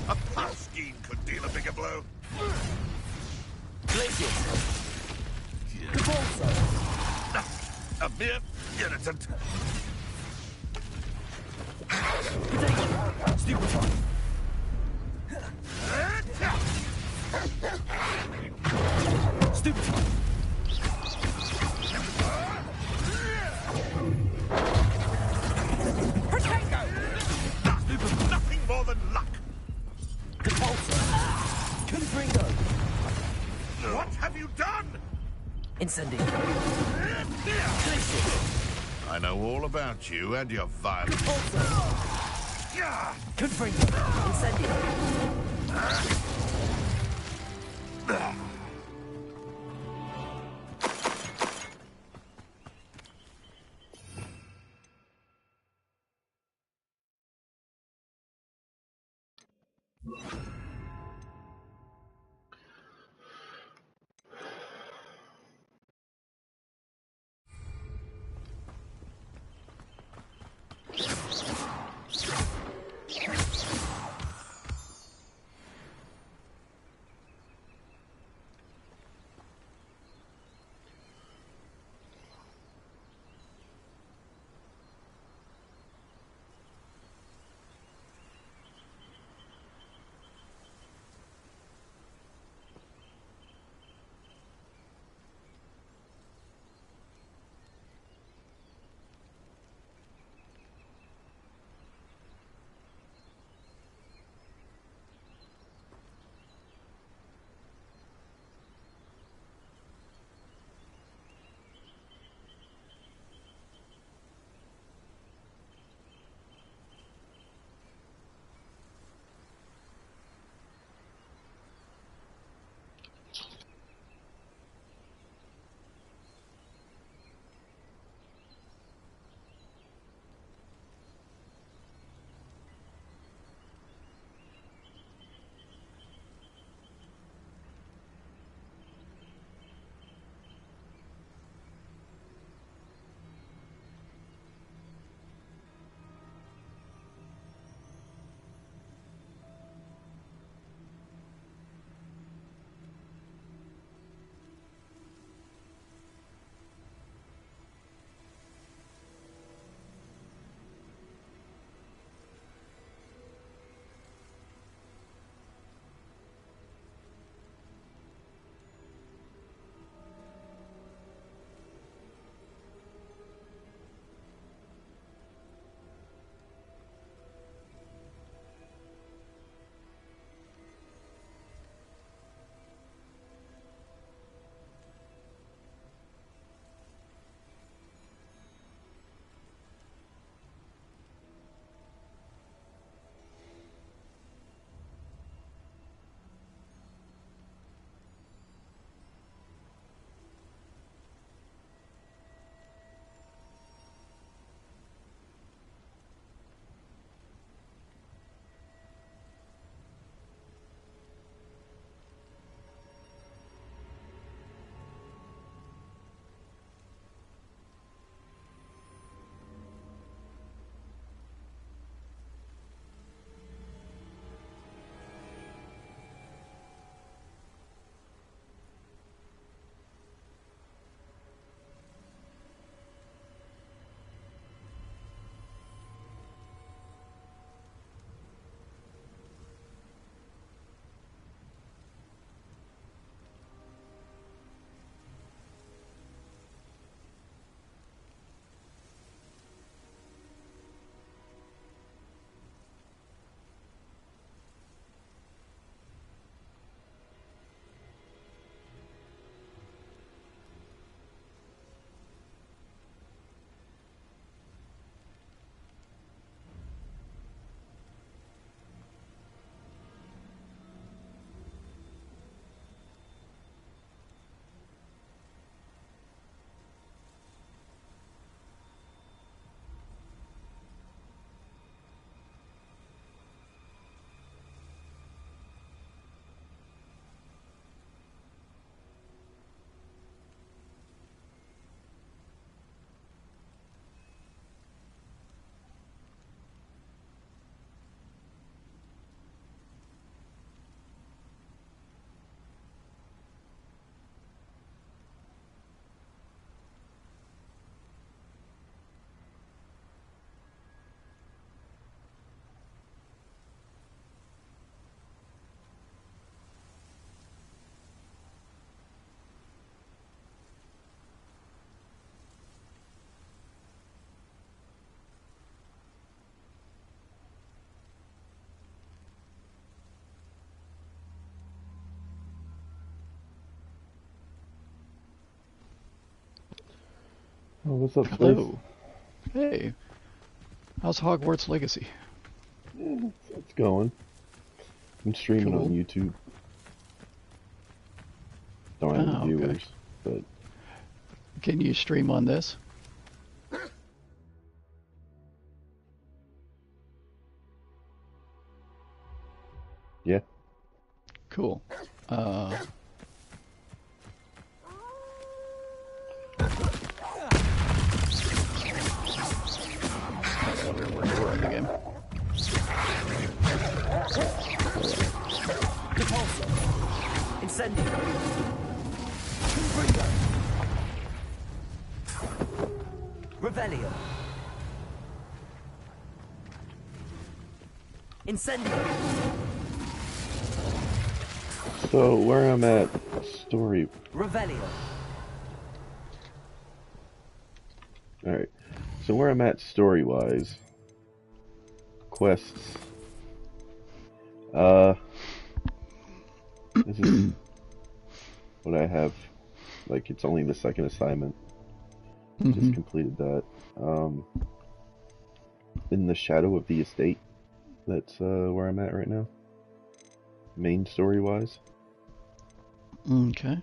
A plow scheme could deal a bigger blow. Glacier! Depulso! A mere irritant. Protego! Stupefy! Stupefy! Nothing more than luck. Depulso! Confringo! What have you done? Incendio! Glacier! I know all about you and your violence. Depulso! Confringo! Incendio! Oh, what's up, Slice? Hello. Hey. How's Hogwarts Legacy? Yeah, it's going. I'm streaming Cool. on YouTube. Don't have any viewers, okay. but... Can you stream on this? Yeah. Cool. We're in the game. Incendio. Revelio. Incendio. So, where I'm at, story... Revelio. Alright. So where I'm at story-wise... Quests... This is... what I have... Like, it's only the second assignment. Just completed that. In the Shadow of the Estate. That's where I'm at right now. Main story-wise. Okay.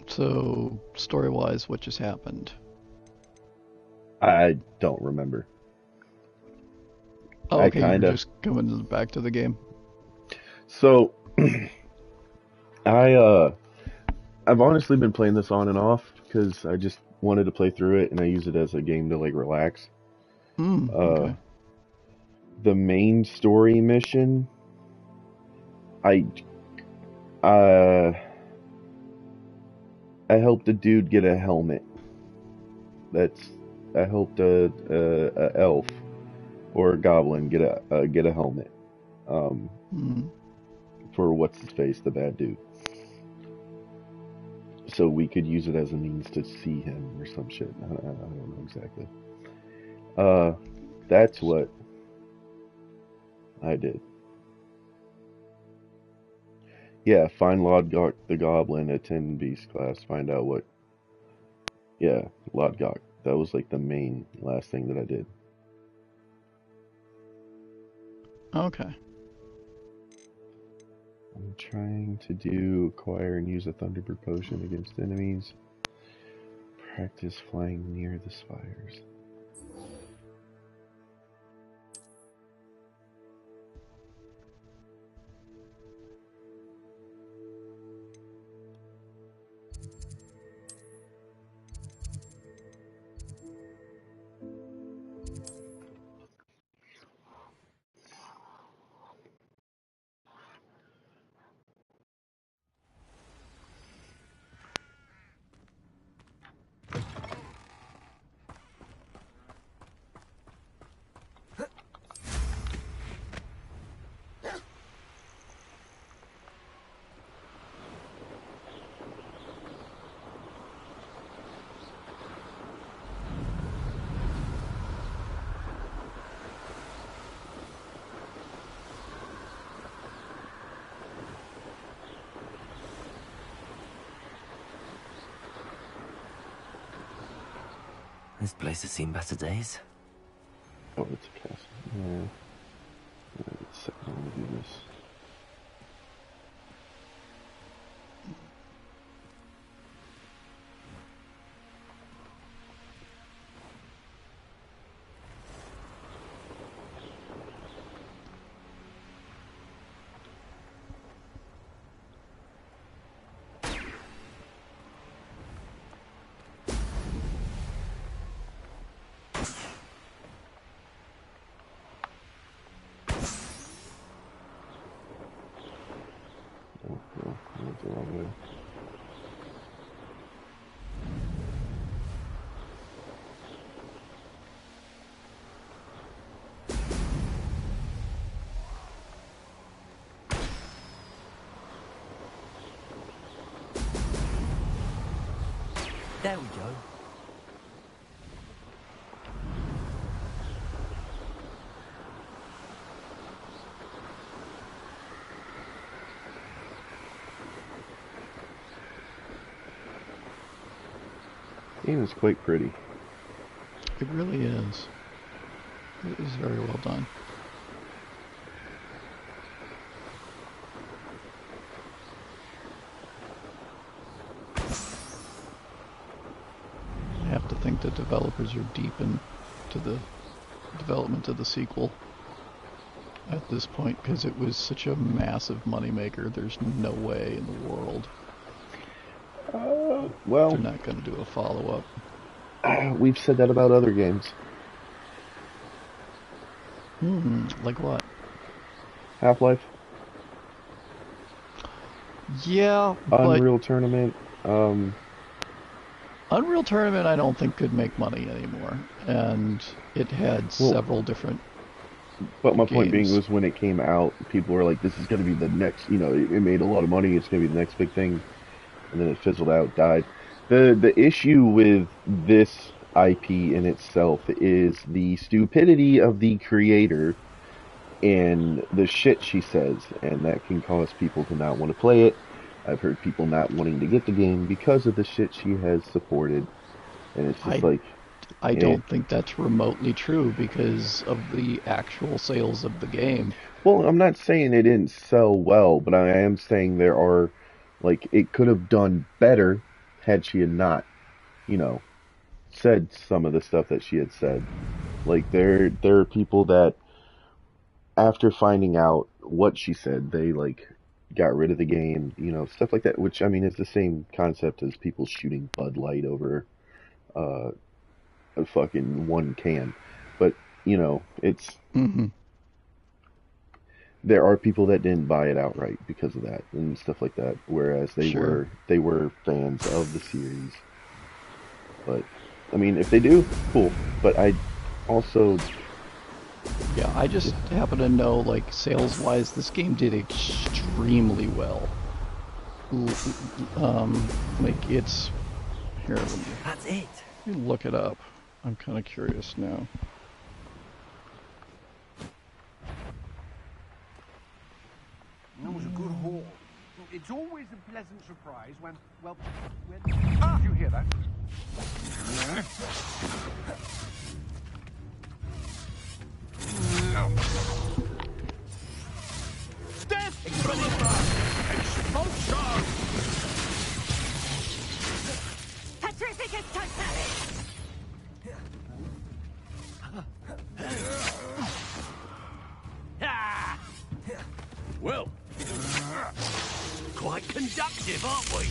So, story-wise, what just happened? I don't remember. Oh, okay, you're just going back to the game. So, I've honestly been playing this on and off because I just wanted to play through it and I use it as a game to like relax. Okay. The main story mission, I helped a dude get a helmet. I helped a elf or a goblin get a helmet. For what's his face, the bad dude. So we could use it as a means to see him or some shit. I don't know exactly. That's what I did. Yeah, find Lodgok the Goblin at 10 Beast class. Find out what... Yeah, Lodgok. That was like the main last thing that I did. Okay. I'm trying to acquire and use a Thunderbird potion against enemies. Practice flying near the spires. This place has seen better days. Oh, it's a castle. Yeah. It's second one to do this. That's the wrong way. There we go. game is quite pretty. It really is. It is very well done. I have to think the developers are deep into the development of the sequel at this point, because it was such a massive moneymaker. There's no way in the world well, they're not going to do a follow-up. We've said that about other games. Like what? Half-Life. Yeah, but Unreal Tournament. Unreal Tournament I don't think could make money anymore, and it had several different But my games. point being was when it came out, people were like, this is going to be the next, it made a lot of money, it's going to be the next big thing, and then it fizzled out, died. The issue with this IP in itself is the stupidity of the creator and the shit she says, and that can cause people to not want to play it. I've heard people not wanting to get the game because of the shit she has supported, and it's just I don't think that's remotely true because of the actual sales of the game. Well, I'm not saying it didn't sell well, but I am saying there are, it could have done better had she had not, said some of the stuff that she had said. There are people that, after finding out what she said, they, got rid of the game, stuff like that, which, is the same concept as people shooting Bud Light over, a fucking one can. But, it's... Mm-hmm. There are people that didn't buy it outright because of that and stuff like that, whereas they were fans of the series. But if they do, cool. But I also I just happen to know, sales wise, this game did extremely well. It's here. That's it. Let me look it up. I'm kind of curious now. That was a good haul. It's always a pleasant surprise when... Ah! Did you hear that? Death! Expulsion! Petrificus totalis! Well, quite conductive, aren't we?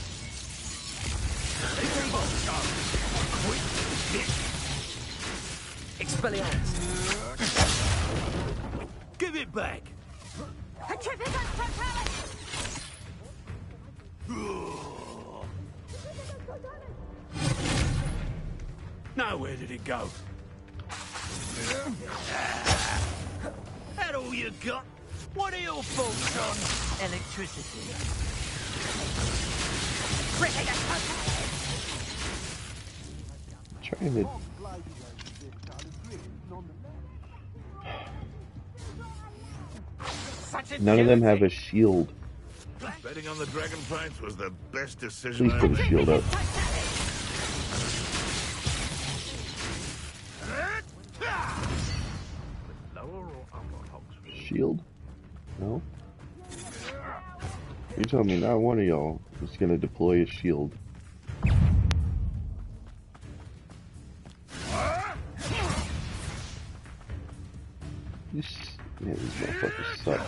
Expelliarmus. Give it back. Petrificus totalis! Now where did it go? That all you got? What are your thoughts on electricity? trying to... None of them have a shield. Betting on the Dragon Pints was the best decision Please put a shield up. Shield? No? You told me not one of y'all was going to deploy a shield. These motherfuckers suck.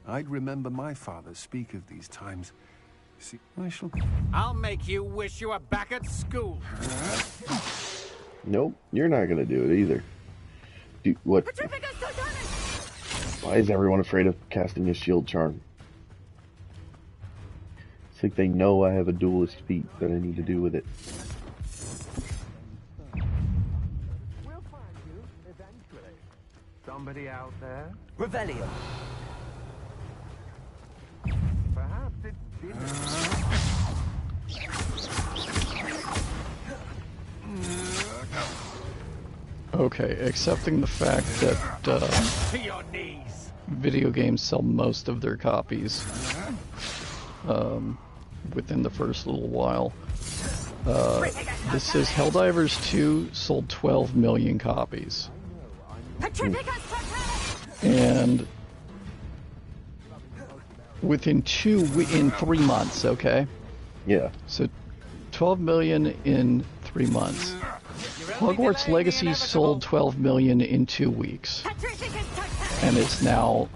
I'd remember my father speak of these times. See, I'll make you wish you were back at school. Nope, you're not gonna do it either. Dude, what? Why is everyone afraid of casting a shield charm? It's like they know I have a duelist feat that I need to do with it. We'll find you eventually. Somebody out there? Revelio. Perhaps it's dinner. Okay, accepting the fact that video games sell most of their copies within the first little while. This says Helldivers 2 sold 12 million copies. And within 3 months, okay? Yeah. So 12 million in 3 months. Hogwarts Legacy sold 12 million in 2 weeks. And it's now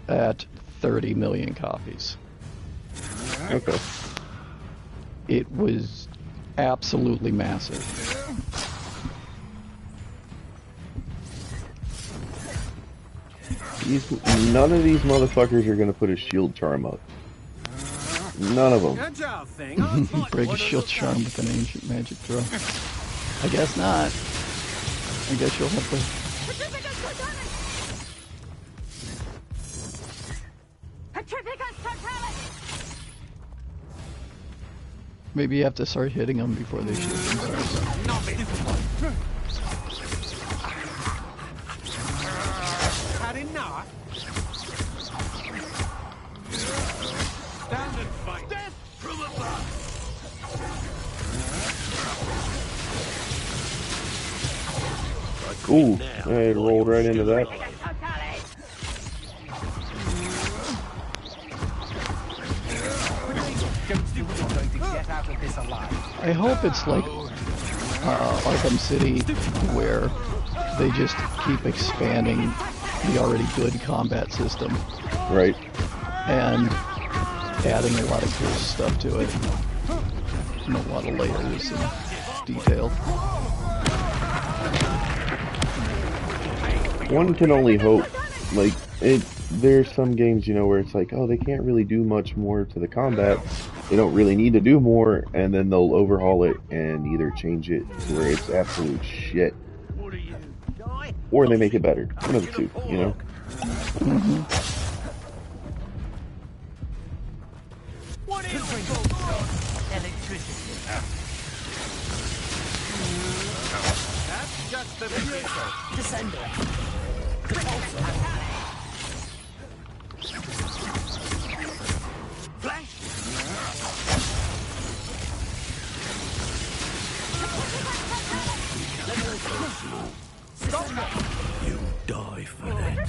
at 30 million copies. Okay. It was absolutely massive. None of these motherfuckers are gonna put a shield charm up. None of them. Good job, thing. Break a shield charm with an ancient magic throw. I guess not. I guess you'll have to... Maybe you have to start hitting them before they shoot themselves. Had enough? Stand and fight. Death from above. Ooh, I rolled right into that. I hope it's like Arkham City, where they just keep expanding the already good combat system. Right. And adding a lot of cool stuff to it. And a lot of layers and detail. One can only hope. Like, there's some games, you know, where it's like, oh, they can't really do much more to the combat. They don't really need to do more, and then they'll overhaul it and either change it to where it's absolute shit, or they make it better. One of the two, you know? Mm-hmm. What is electricity? That's just the beginning. Descender. Flash. You die for that.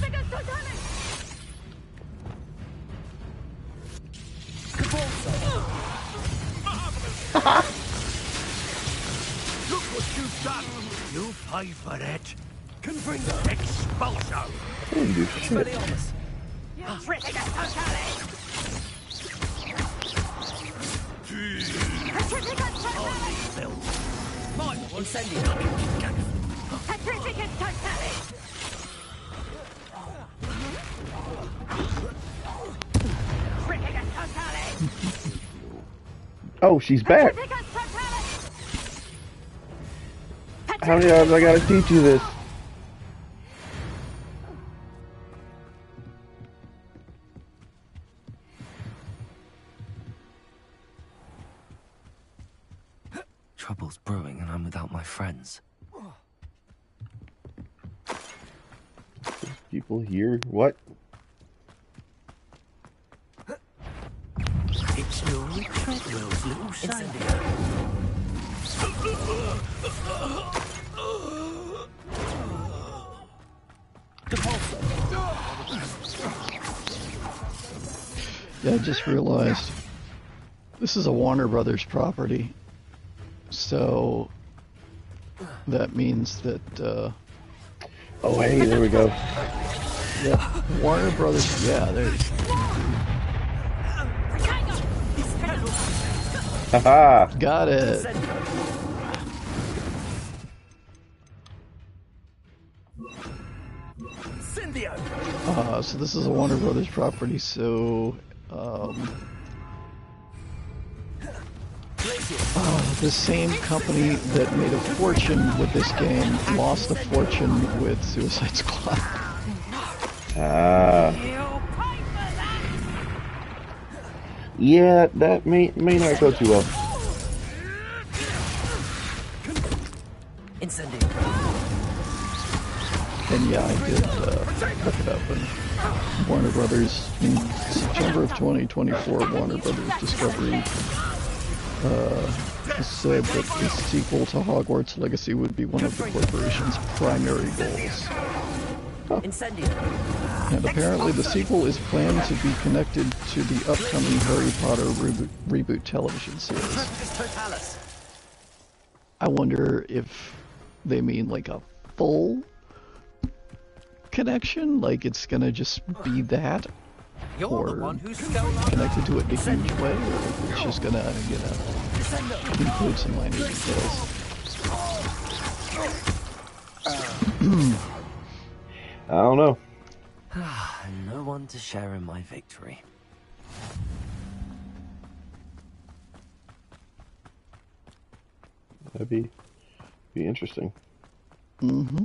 Look what you've done. You pay for that. Confringo. Expulso. I didn't do shit. Oh, she's back. How many times I gotta teach you this? Trouble's brewing and I'm without my friends. People here? What? It's no Treadwell's little Sunday. Yeah, I just realized this is a Warner Brothers property, so that means that oh hey, there we go. Yeah, Warner Brothers. Yeah, there. Haha. Got it. So this is a Warner Brothers property, so the same company that made a fortune with this game lost a fortune with Suicide Squad. Yeah, that may not go too well. And yeah, I did look it up, and Warner Brothers, in September of 2024, Warner Brothers Discovery said that the sequel to Hogwarts Legacy would be one of the corporation's primary goals. And apparently the sequel is planned to be connected to the upcoming Harry Potter reboot television series. I wonder if they mean like a full connection, like it's gonna just be that, or connected to it in a huge way, or if it's just gonna, you know, include some minor details. I don't know. No one to share in my victory. That'd be interesting. Mm-hmm.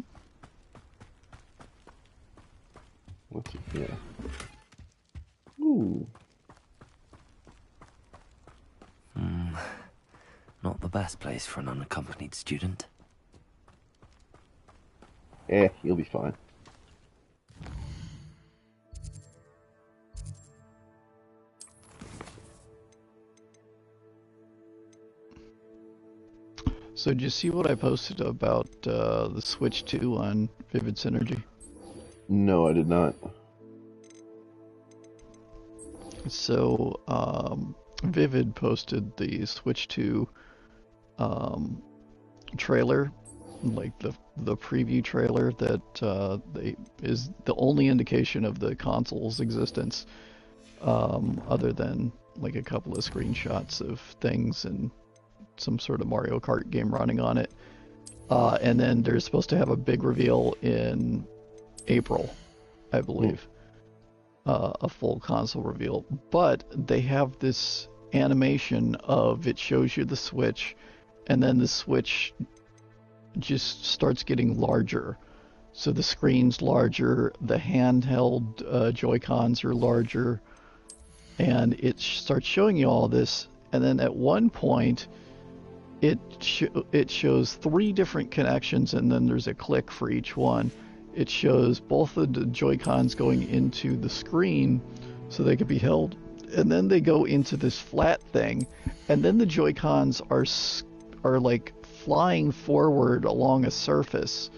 What's it? Yeah. Ooh. Not the best place for an unaccompanied student. You'll be fine. So did you see what I posted about the Switch 2 on Vivid Synergy? No, I did not. So, Vivid posted the Switch 2 trailer, like the preview trailer that is the only indication of the console's existence, other than like a couple of screenshots of things and some sort of Mario Kart game running on it. And then they're supposed to have a big reveal in April, I believe. A full console reveal. But they have this animation of it shows you the Switch, and then the Switch just starts getting larger. So the screen's larger, the handheld Joy-Cons are larger, and it starts showing you all this, and then at one point it shows 3 different connections, and then there's a click for each one. It shows both of the Joy-Cons going into the screen so they could be held, and then they go into this flat thing, and then the Joy-Cons are like flying forward along a surface,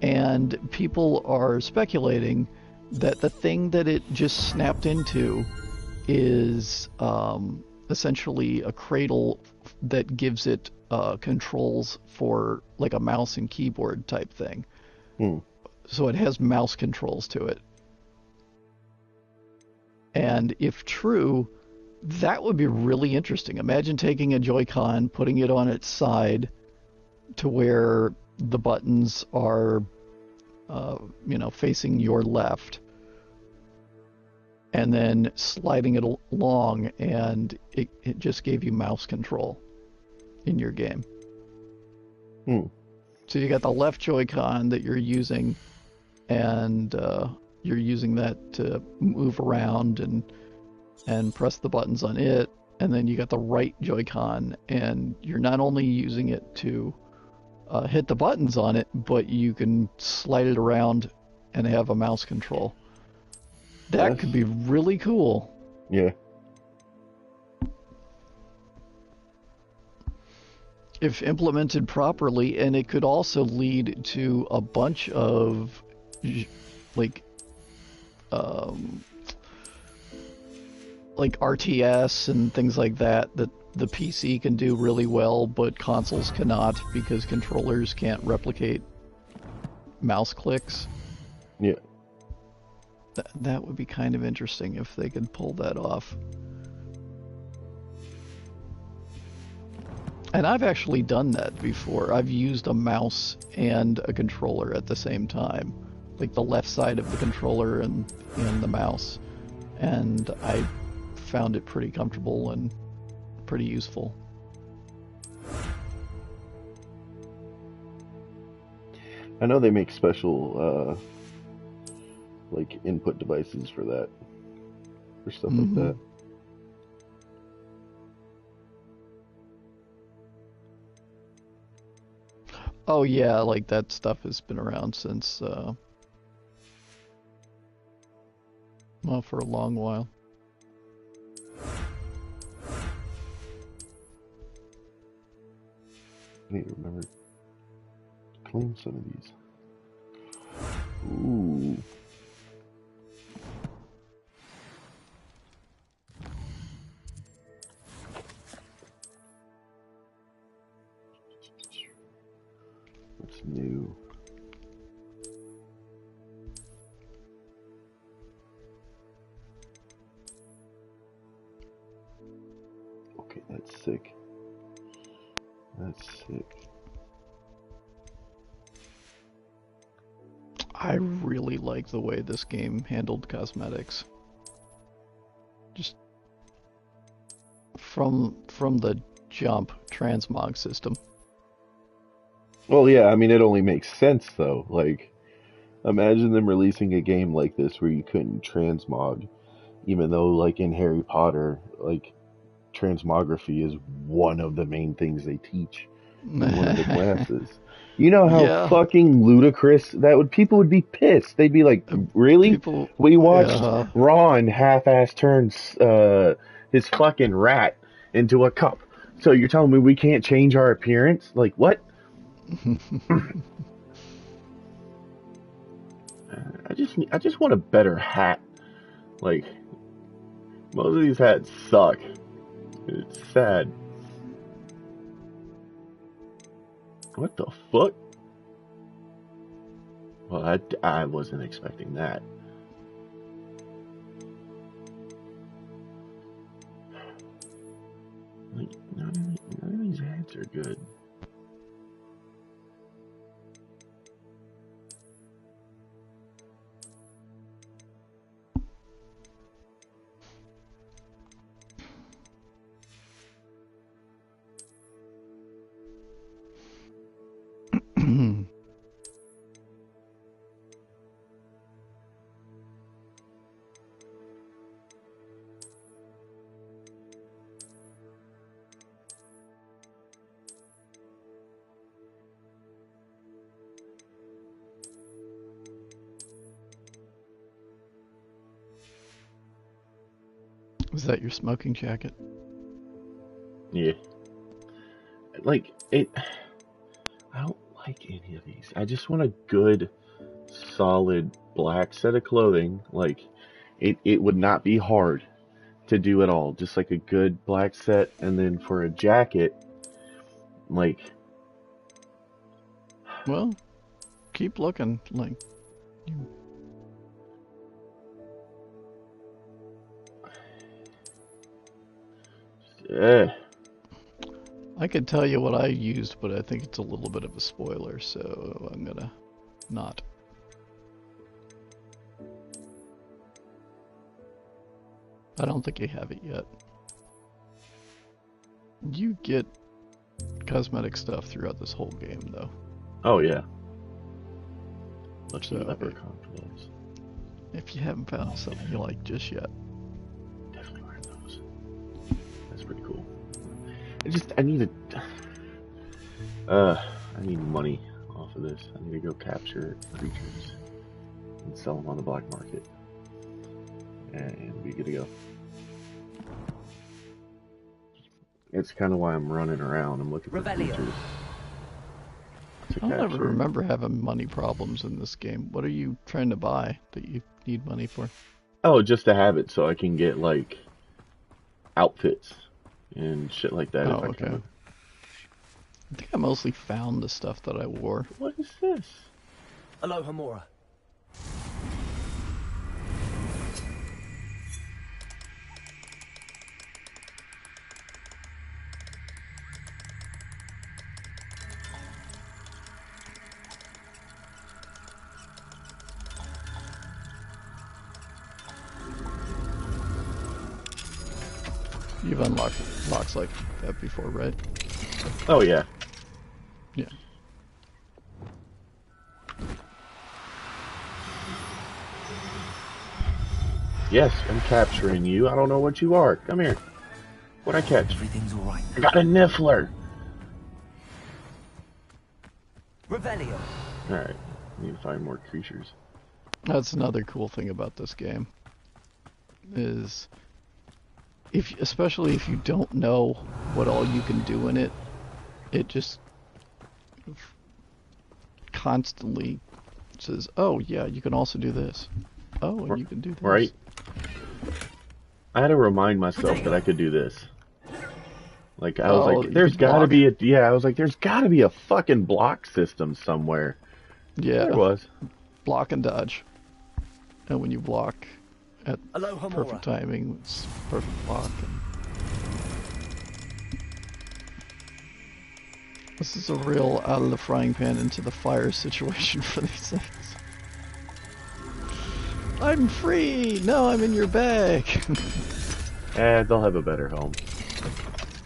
and people are speculating that the thing that it just snapped into is essentially a cradle that gives it controls for like a mouse and keyboard type thing. So it has mouse controls to it. And if true, that would be really interesting. Imagine taking a Joy-Con, putting it on its side to where the buttons are, facing your left, and then sliding it along, and it just gave you mouse control in your game. So you got the left Joy-Con that you're using, and you're using that to move around and press the buttons on it, and then you got the right Joy-Con, and you're not only using it to hit the buttons on it, but you can slide it around and have a mouse control. That could be really cool. Yeah. If implemented properly, and it could also lead to a bunch of like RTS and things like that the PC can do really well, but consoles cannot because controllers can't replicate mouse clicks. Yeah. That would be kind of interesting if they could pull that off. And I've actually done that before. I've used a mouse and a controller at the same time. Like the left side of the controller and the mouse. And I found it pretty comfortable and pretty useful. I know they make special like input devices for that, for stuff like that. Oh yeah, like that stuff has been around since, well, for a long while. I need to remember to clean some of these. Ooh. What's new? Okay, that's sick. That's sick. I really like the way this game handled cosmetics. Just from the jump, transmog system. Well, yeah, I mean, it only makes sense, though. Like, imagine them releasing a game like this where you couldn't transmog, even though, like, in Harry Potter, like, transmography is one of the main things they teach in one of the classes. You know how fucking ludicrous that would... People would be pissed. They'd be like, really? We watched Ron half-ass turn his fucking rat into a cup. So you're telling me we can't change our appearance? Like, what? I just want a better hat. Like, most of these hats suck. It's sad. What the fuck? Well, I wasn't expecting that. Like, none of these hats are good. Is that your smoking jacket? Yeah. Like, I don't like any of these. I just want a good, solid black set of clothing. Like, it would not be hard to do at all. Just like a good black set, and then for a jacket, like... Well, keep looking. Like, I could tell you what I used, but I think it's a little bit of a spoiler, so I'm gonna not. I don't think you have it yet. You get cosmetic stuff throughout this whole game, though. Oh, yeah. Much leprechaun clothes. If you haven't found something you like just yet. Definitely wearing those. That's pretty cool. I need I need money off of this. I need to go capture creatures and sell them on the black market. And we'll be good to go. It's kind of why I'm running around. I'm looking for creatures. I don't ever remember having money problems in this game. What are you trying to buy that you need money for? Oh, just to have it so I can get, like, outfits and shit like that. Oh, okay. I think I mostly found the stuff that I wore. What is this? Hello, Hamura. You've unlocked locks like that before, right? Oh, yeah. Yeah. Yes, I'm capturing you. I don't know what you are. Come here. What'd I catch? Everything's all right. I got a niffler. Revelio. Alright, need to find more creatures. That's another cool thing about this game. Is especially if you don't know what all you can do in it, it just constantly says, "Oh yeah, you can also do this. Oh, and you can do this." Right. I had to remind myself that I could do this. Like I was like, "There's got to be a I was like, "There's got to be a fucking block system somewhere." Yeah. There was. Block and dodge. And when you block at perfect timing, it's perfect block. This is a real out of the frying pan into the fire situation for these things. I'm free! No, I'm in your bag! They'll have a better home.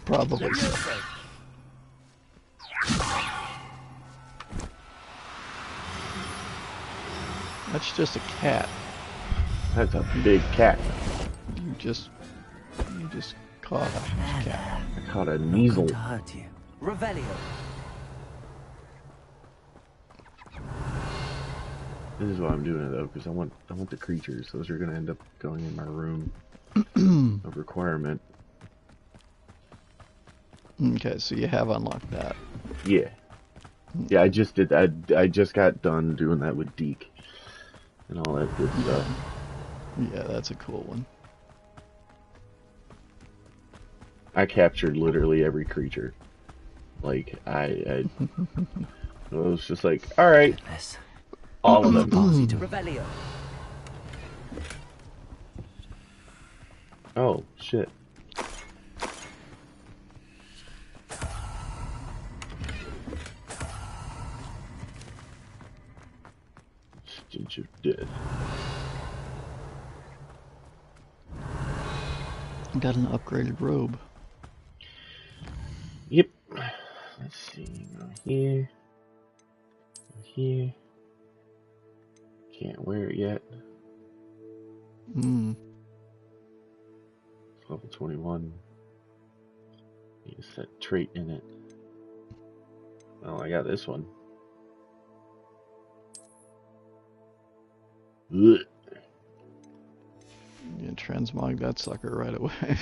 Probably so. That's just a cat. That's a big cat. You just caught a cat. I caught a measle. To hurt you. Revelio. This is why I'm doing it though, because I want the creatures. Those are gonna end up going in my room of requirement. Okay, so you have unlocked that. Yeah. Yeah, I just did that. I just got done doing that with Deke and all that good stuff. Yeah, that's a cool one. I captured literally every creature. Like, I was just like, alright. All of them. Revelio. Oh, shit. Stench of death. Got an upgraded robe. Yep. Let's see. Go here. Go here. Can't wear it yet. Hmm. It's level 21. Need to set trait in it. Oh, I got this one. Ugh. You transmog that sucker right away.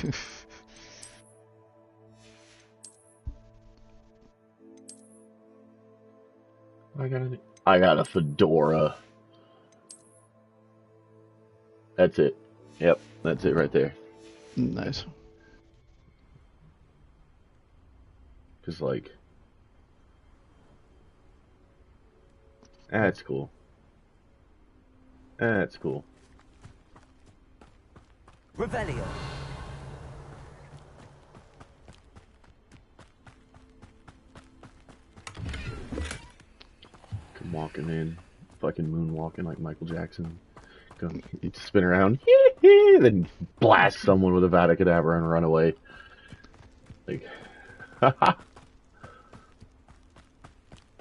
I got a fedora. That's it. Yep, that's it right there. Nice. Cause like, that's cool. That's cool. Revelio. Come walking in, fucking moonwalking like Michael Jackson. Go spin around, then blast someone with a Vada Kedavra and run away. Like,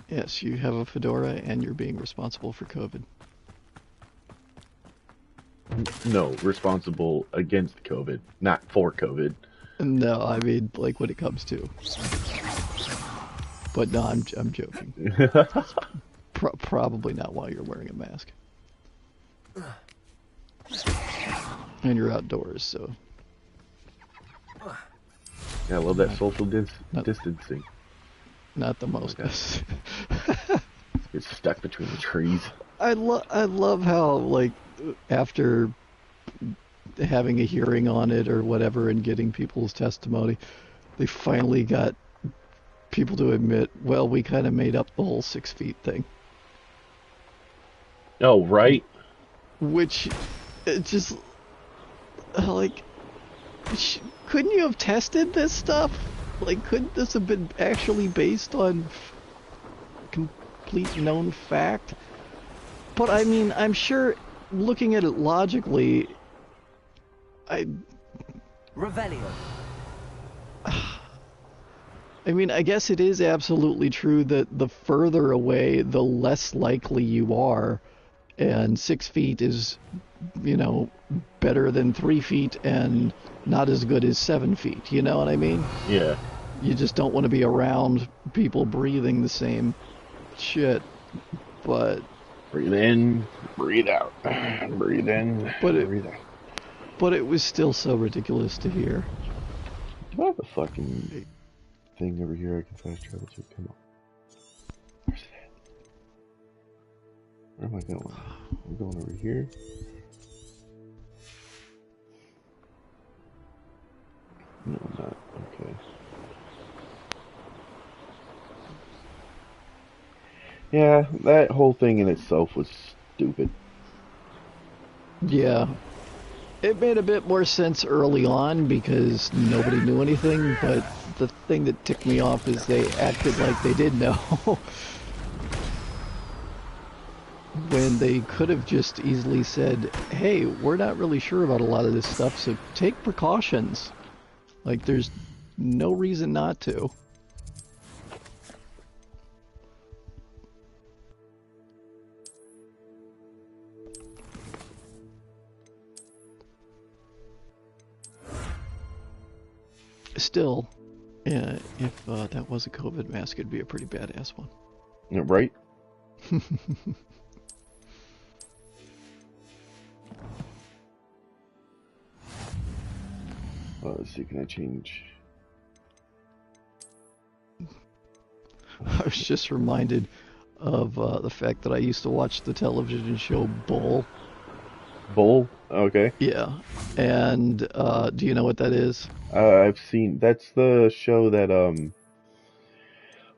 yes, you have a fedora and you're being responsible for COVID. No, responsible against COVID, not for COVID. No, I mean, like, when it comes to. But no, I'm joking. Probably not while you're wearing a mask. And you're outdoors, so. Yeah, I love that social distancing. Not the most. It's stuck between the trees. I love how, like, after having a hearing on it or whatever and getting people's testimony, they finally got people to admit, well, we kind of made up the whole 6 feet thing. Oh, right. Which, it just, like, couldn't you have tested this stuff? Like, couldn't this have been actually based on complete known fact? But I mean, I'm sure, looking at it logically, Revelio. I mean, I guess it is absolutely true that the further away, the less likely you are, and 6 feet is, you know, better than 3 feet and not as good as 7 feet, you know what I mean? Yeah. You just don't want to be around people breathing the same shit, but breathe in, breathe out, breathe in, breathe out. But it was still so ridiculous to hear. Do I have a fucking thing over here I can fast travel to? Come on. Where's it at? Where am I going? I'm going over here. No, I'm not. Okay. Yeah, that whole thing in itself was stupid. Yeah. It made a bit more sense early on because nobody knew anything, but the thing that ticked me off is they acted like they did know. When they could have just easily said, hey, we're not really sure about a lot of this stuff, so take precautions. Like, there's no reason not to. Still, if that was a COVID mask, it'd be a pretty badass one. Yeah, right? Let's see, can I change? I was just reminded of the fact that I used to watch the television show Bull. Bull? Okay. Yeah. And do you know what that is? I've seen. That's the show that,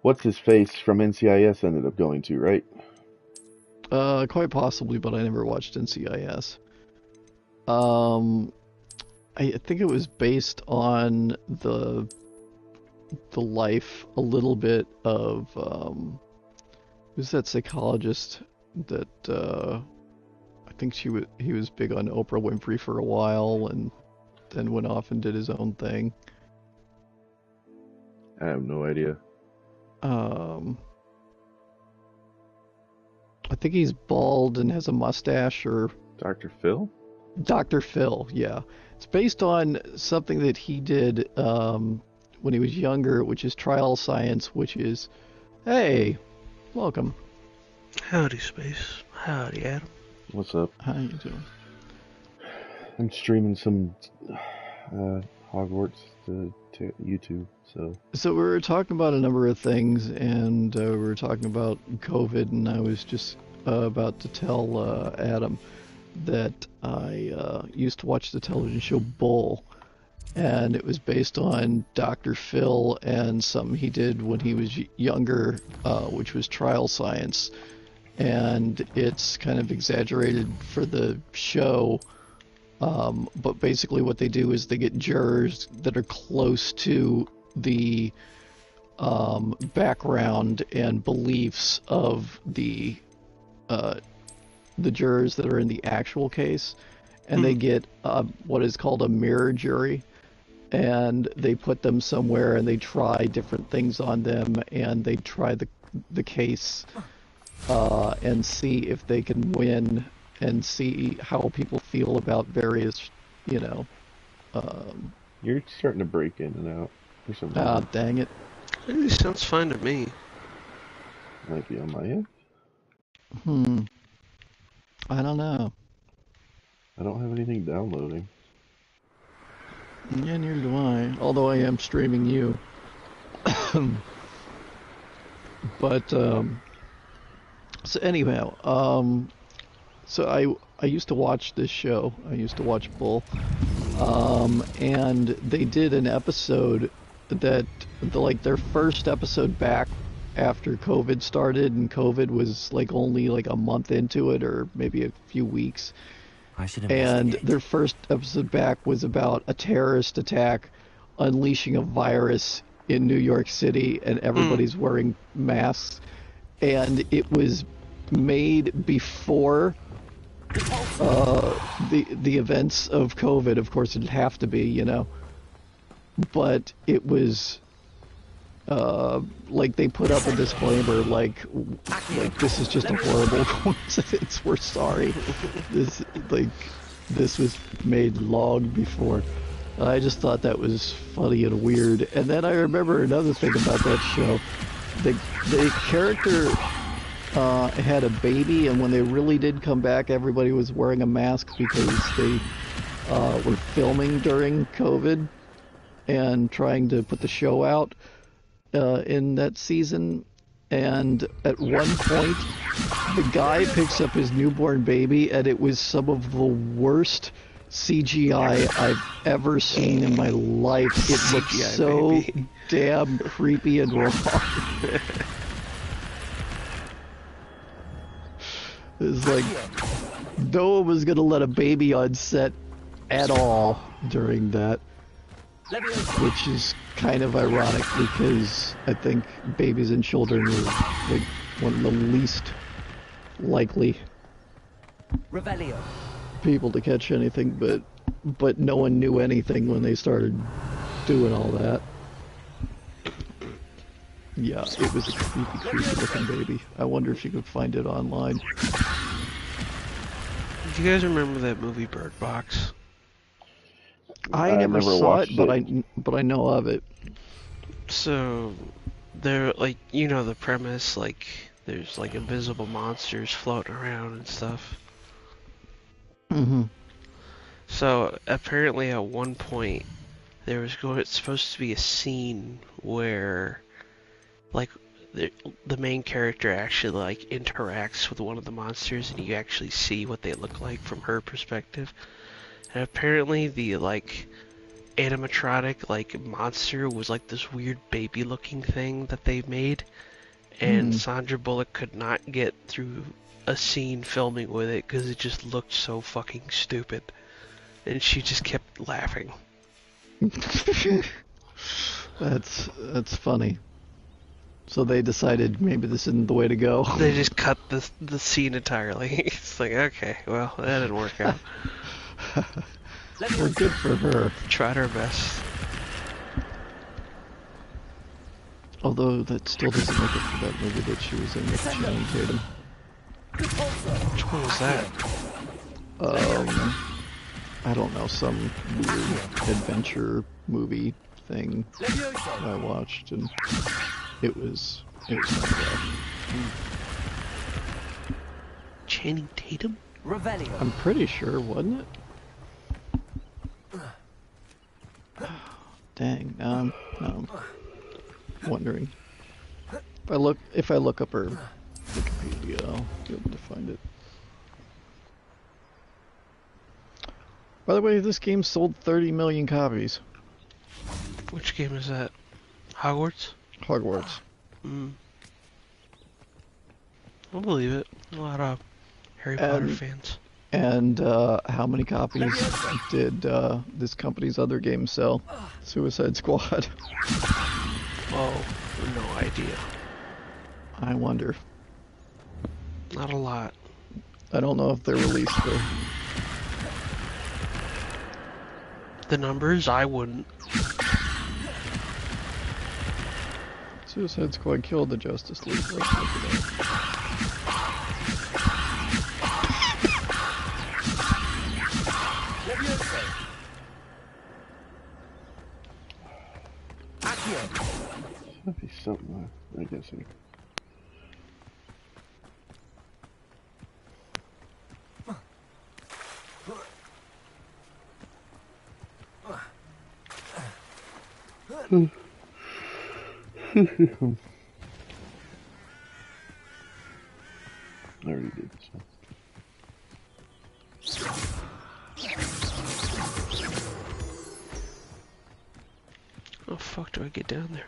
what's his face from NCIS ended up going to, right? Quite possibly, but I never watched NCIS. I think it was based on the life a little bit of who's that psychologist that I think he was big on Oprah Winfrey for a while and then went off and did his own thing. I have no idea. I think he's bald and has a mustache, or Dr. Phil? Dr. Phil, yeah. It's based on something that he did when he was younger, which is trial science, which is, hey, welcome. Howdy, Space. Howdy, Adam. What's up? How you doing? I'm streaming some Hogwarts to YouTube, so... So we were talking about a number of things, and we were talking about COVID, and I was just about to tell Adam that I used to watch the television show Bull, and it was based on Dr. Phil and something he did when he was younger, which was trial science, and it's kind of exaggerated for the show, but basically what they do is they get jurors that are close to the background and beliefs of the jurors that are in the actual case, and they get what is called a mirror jury, and they put them somewhere and they try different things on them, and they try the case and see if they can win and see how people feel about various, you know. You're starting to break in and out for some reason. Dang it. It sounds fine to me. Might be on my end. I don't know. I don't have anything downloading. Yeah, neither do I. Although I am streaming you. But, so anyhow, so I used to watch this show. I used to watch Bull. And they did an episode that, their first episode back after COVID started, and COVID was only a month into it, or maybe a few weeks. And their first episode back was about a terrorist attack unleashing a virus in New York City, and everybody's wearing masks. And it was made before the events of COVID. Of course, it'd have to be, you know. But it was they put up a disclaimer this is just a horrible coincidence. We're sorry. This was made long before. I just thought that was funny and weird. And then I remember another thing about that show. The character had a baby, and when they really did come back, everybody was wearing a mask because they were filming during COVID and trying to put the show out in that season. And at one point, the guy picks up his newborn baby, and it was some of the worst CGI I've ever seen in my life. It looked so damn creepy and wrong. It's like no one was gonna let a baby on set at all during that, which is kind of ironic because I think babies and children are like one of the least likely people to catch anything, but no one knew anything when they started doing all that. Yeah, it was a creepy looking baby. I wonder if you could find it online. Do you guys remember that movie Bird Box? I never saw it, but I know of it. So, they're like, you know the premise, like, there's like invisible monsters floating around and stuff. Mm-hmm. So, apparently at one point, there was supposed to be a scene where, like, the main character actually, like, interacts with one of the monsters and you actually see what they look like from her perspective. And apparently the, like, animatronic, like, monster was, like, this weird baby-looking thing that they made. And Sandra Bullock could not get through a scene filming with it because it just looked so fucking stupid. And she just kept laughing. That's funny. So they decided maybe this isn't the way to go. They just cut the scene entirely. It's like, okay, well, that didn't work out. Well, good for her. Tried her best. Although that still doesn't make it for that movie that she was in with Channing Tatum. Which one was that? I don't know, some weird adventure movie thing I watched, and it was kind of rough. Channing Tatum? I'm pretty sure, wasn't it? Dang, now I'm wondering. If I look up her Wikipedia, I'll be able to find it. By the way, this game sold 30 million copies. Which game is that? Hogwarts? Hogwarts. I'll believe it. A lot of Harry Potter fans. And how many copies did this company's other game sell? Suicide Squad. Oh, no idea. I wonder. Not a lot. I don't know if they're released though. The numbers? I wouldn't. Suicide Squad killed the Justice League. Let's look it up. That'd be something, I guess. I already did this one. How the fuck do I get down there?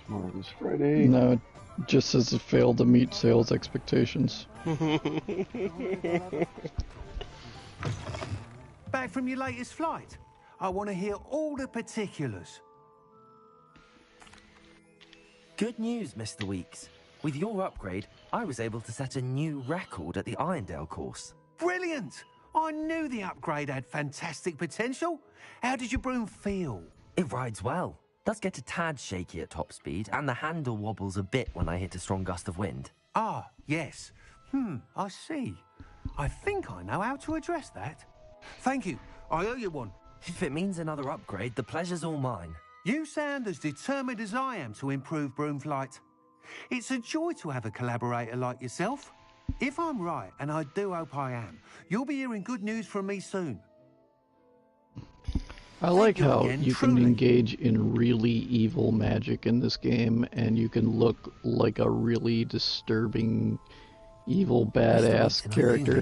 Tomorrow is Friday. No, it just says it failed to meet sales expectations. Back from your latest flight? I want to hear all the particulars. Good news, Mr. Weeks. With your upgrade, I was able to set a new record at the Irondale course. Brilliant! I knew the upgrade had fantastic potential. How did your broom feel? It rides well. Does get a tad shaky at top speed, and the handle wobbles a bit when I hit a strong gust of wind. Ah, yes. I see. I think I know how to address that. Thank you. I owe you one. If it means another upgrade, the pleasure's all mine. You sound as determined as I am to improve broom flight. It's a joy to have a collaborator like yourself. If I'm right, and I do hope I am, you'll be hearing good news from me soon. I like how you can engage in really evil magic in this game, and you can look like a really disturbing, evil, badass character,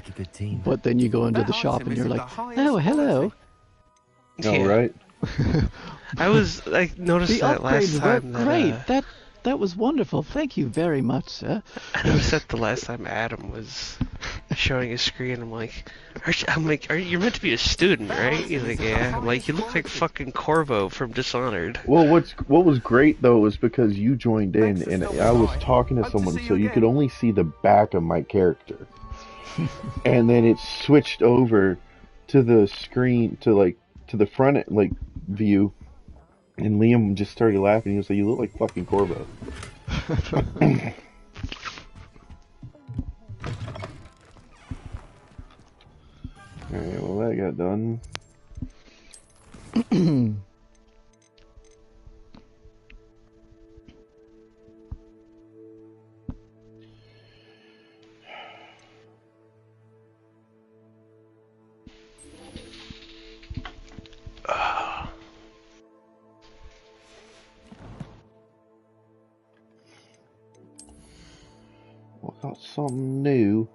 but then you go into the shop and you're like, oh, hello. Oh, right. I noticed that last time. Great. That was wonderful. Thank you very much, sir. I noticed that the last time Adam was showing his screen. I'm like, you're meant to be a student, right? He's like, yeah. I'm like, you look like fucking Corvo from Dishonored. Well, what was great though was because you joined in and I was talking to someone, so you could only see the back of my character, and then it switched over to the screen to the front view. And Liam just started laughing. He was like, you look like fucking Corvo. Alright, well that got done. Got something new.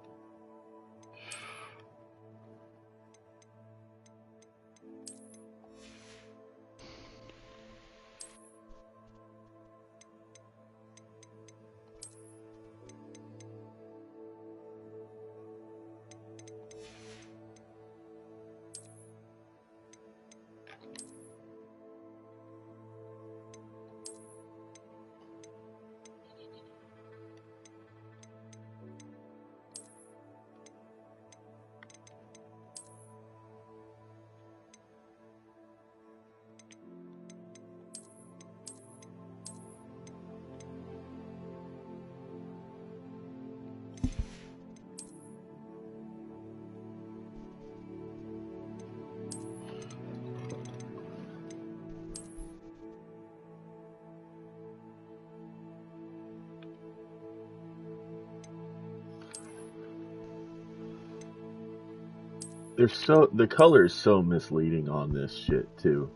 The color is so misleading on this shit too.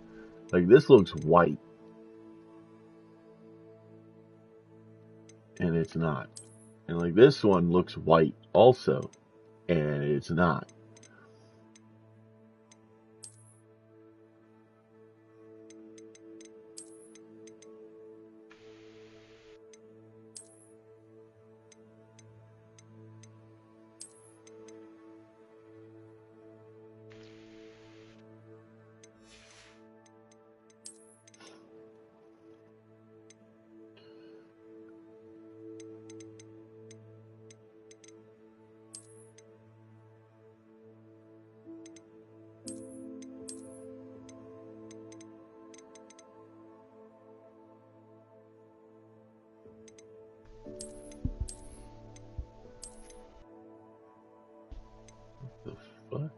Like this looks white, and it's not. And like this one looks white also, and it's not. The fuck?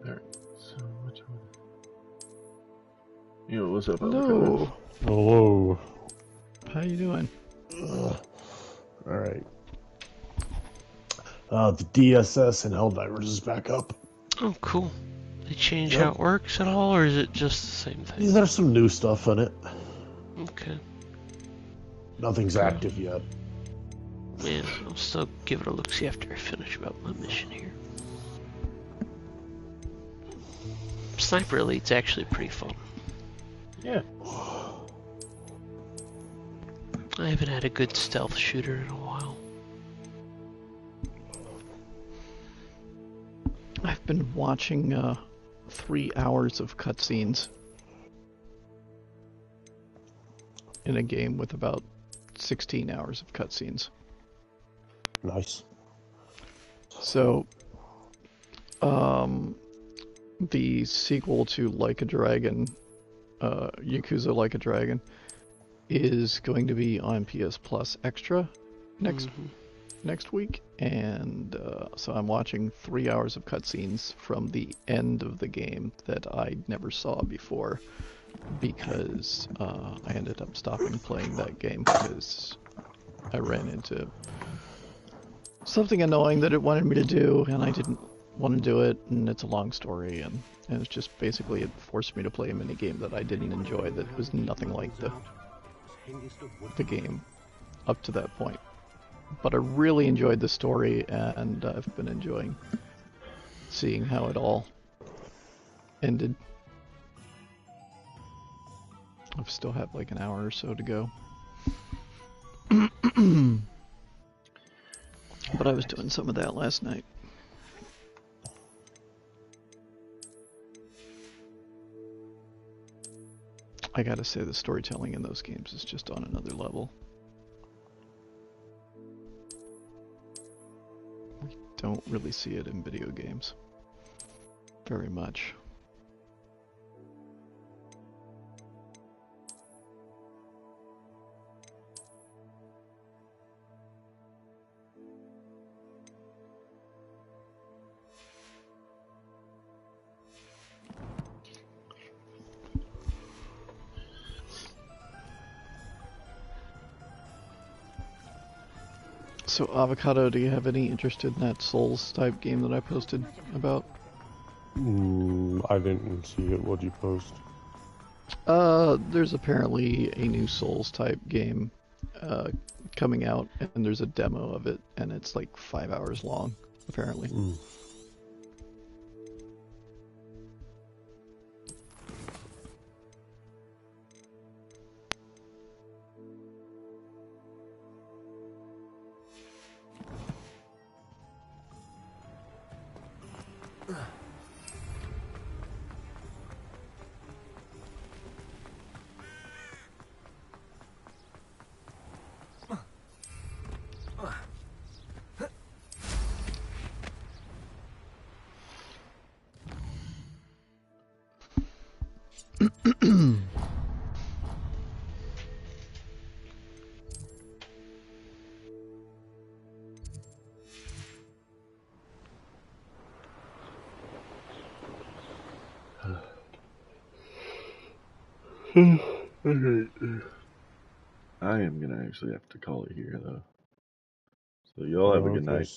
Alright, so which one? Yo, what's up, Hello. Hello. How you doing? Alright. The DSS and Helldivers is back up. Oh, cool. They change how it works at all, or is it just the same thing? Yeah, there's some new stuff in it. Okay. Nothing's active yet. Man, I'll still give it a look-see after I finish about my mission here. Sniper Elite's actually pretty fun. Yeah. I haven't had a good stealth shooter in a while. I've been watching 3 hours of cutscenes in a game with about 16 hours of cutscenes. Nice. So, the sequel to Like a Dragon, Yakuza Like a Dragon, is going to be on PS Plus Extra next week, and so I'm watching 3 hours of cutscenes from the end of the game that I never saw before, because I ended up stopping playing that game because I ran into something annoying that it wanted me to do, and I didn't want to do it, and it's a long story, and it's just basically it forced me to play a mini game that I didn't enjoy, that was nothing like the game up to that point. But I really enjoyed the story, and I've been enjoying seeing how it all ended. I still have like an hour or so to go. But I was doing some of that last night. I gotta say, the storytelling in those games is just on another level. We don't really see it in video games very much. So, Avocado, do you have any interest in that Souls type game that I posted about? I didn't see it. What'd you post? There's apparently a new Souls type game coming out, and there's a demo of it, and it's like 5 hours long, apparently. I am gonna actually have to call it here, though. So y'all have a good night.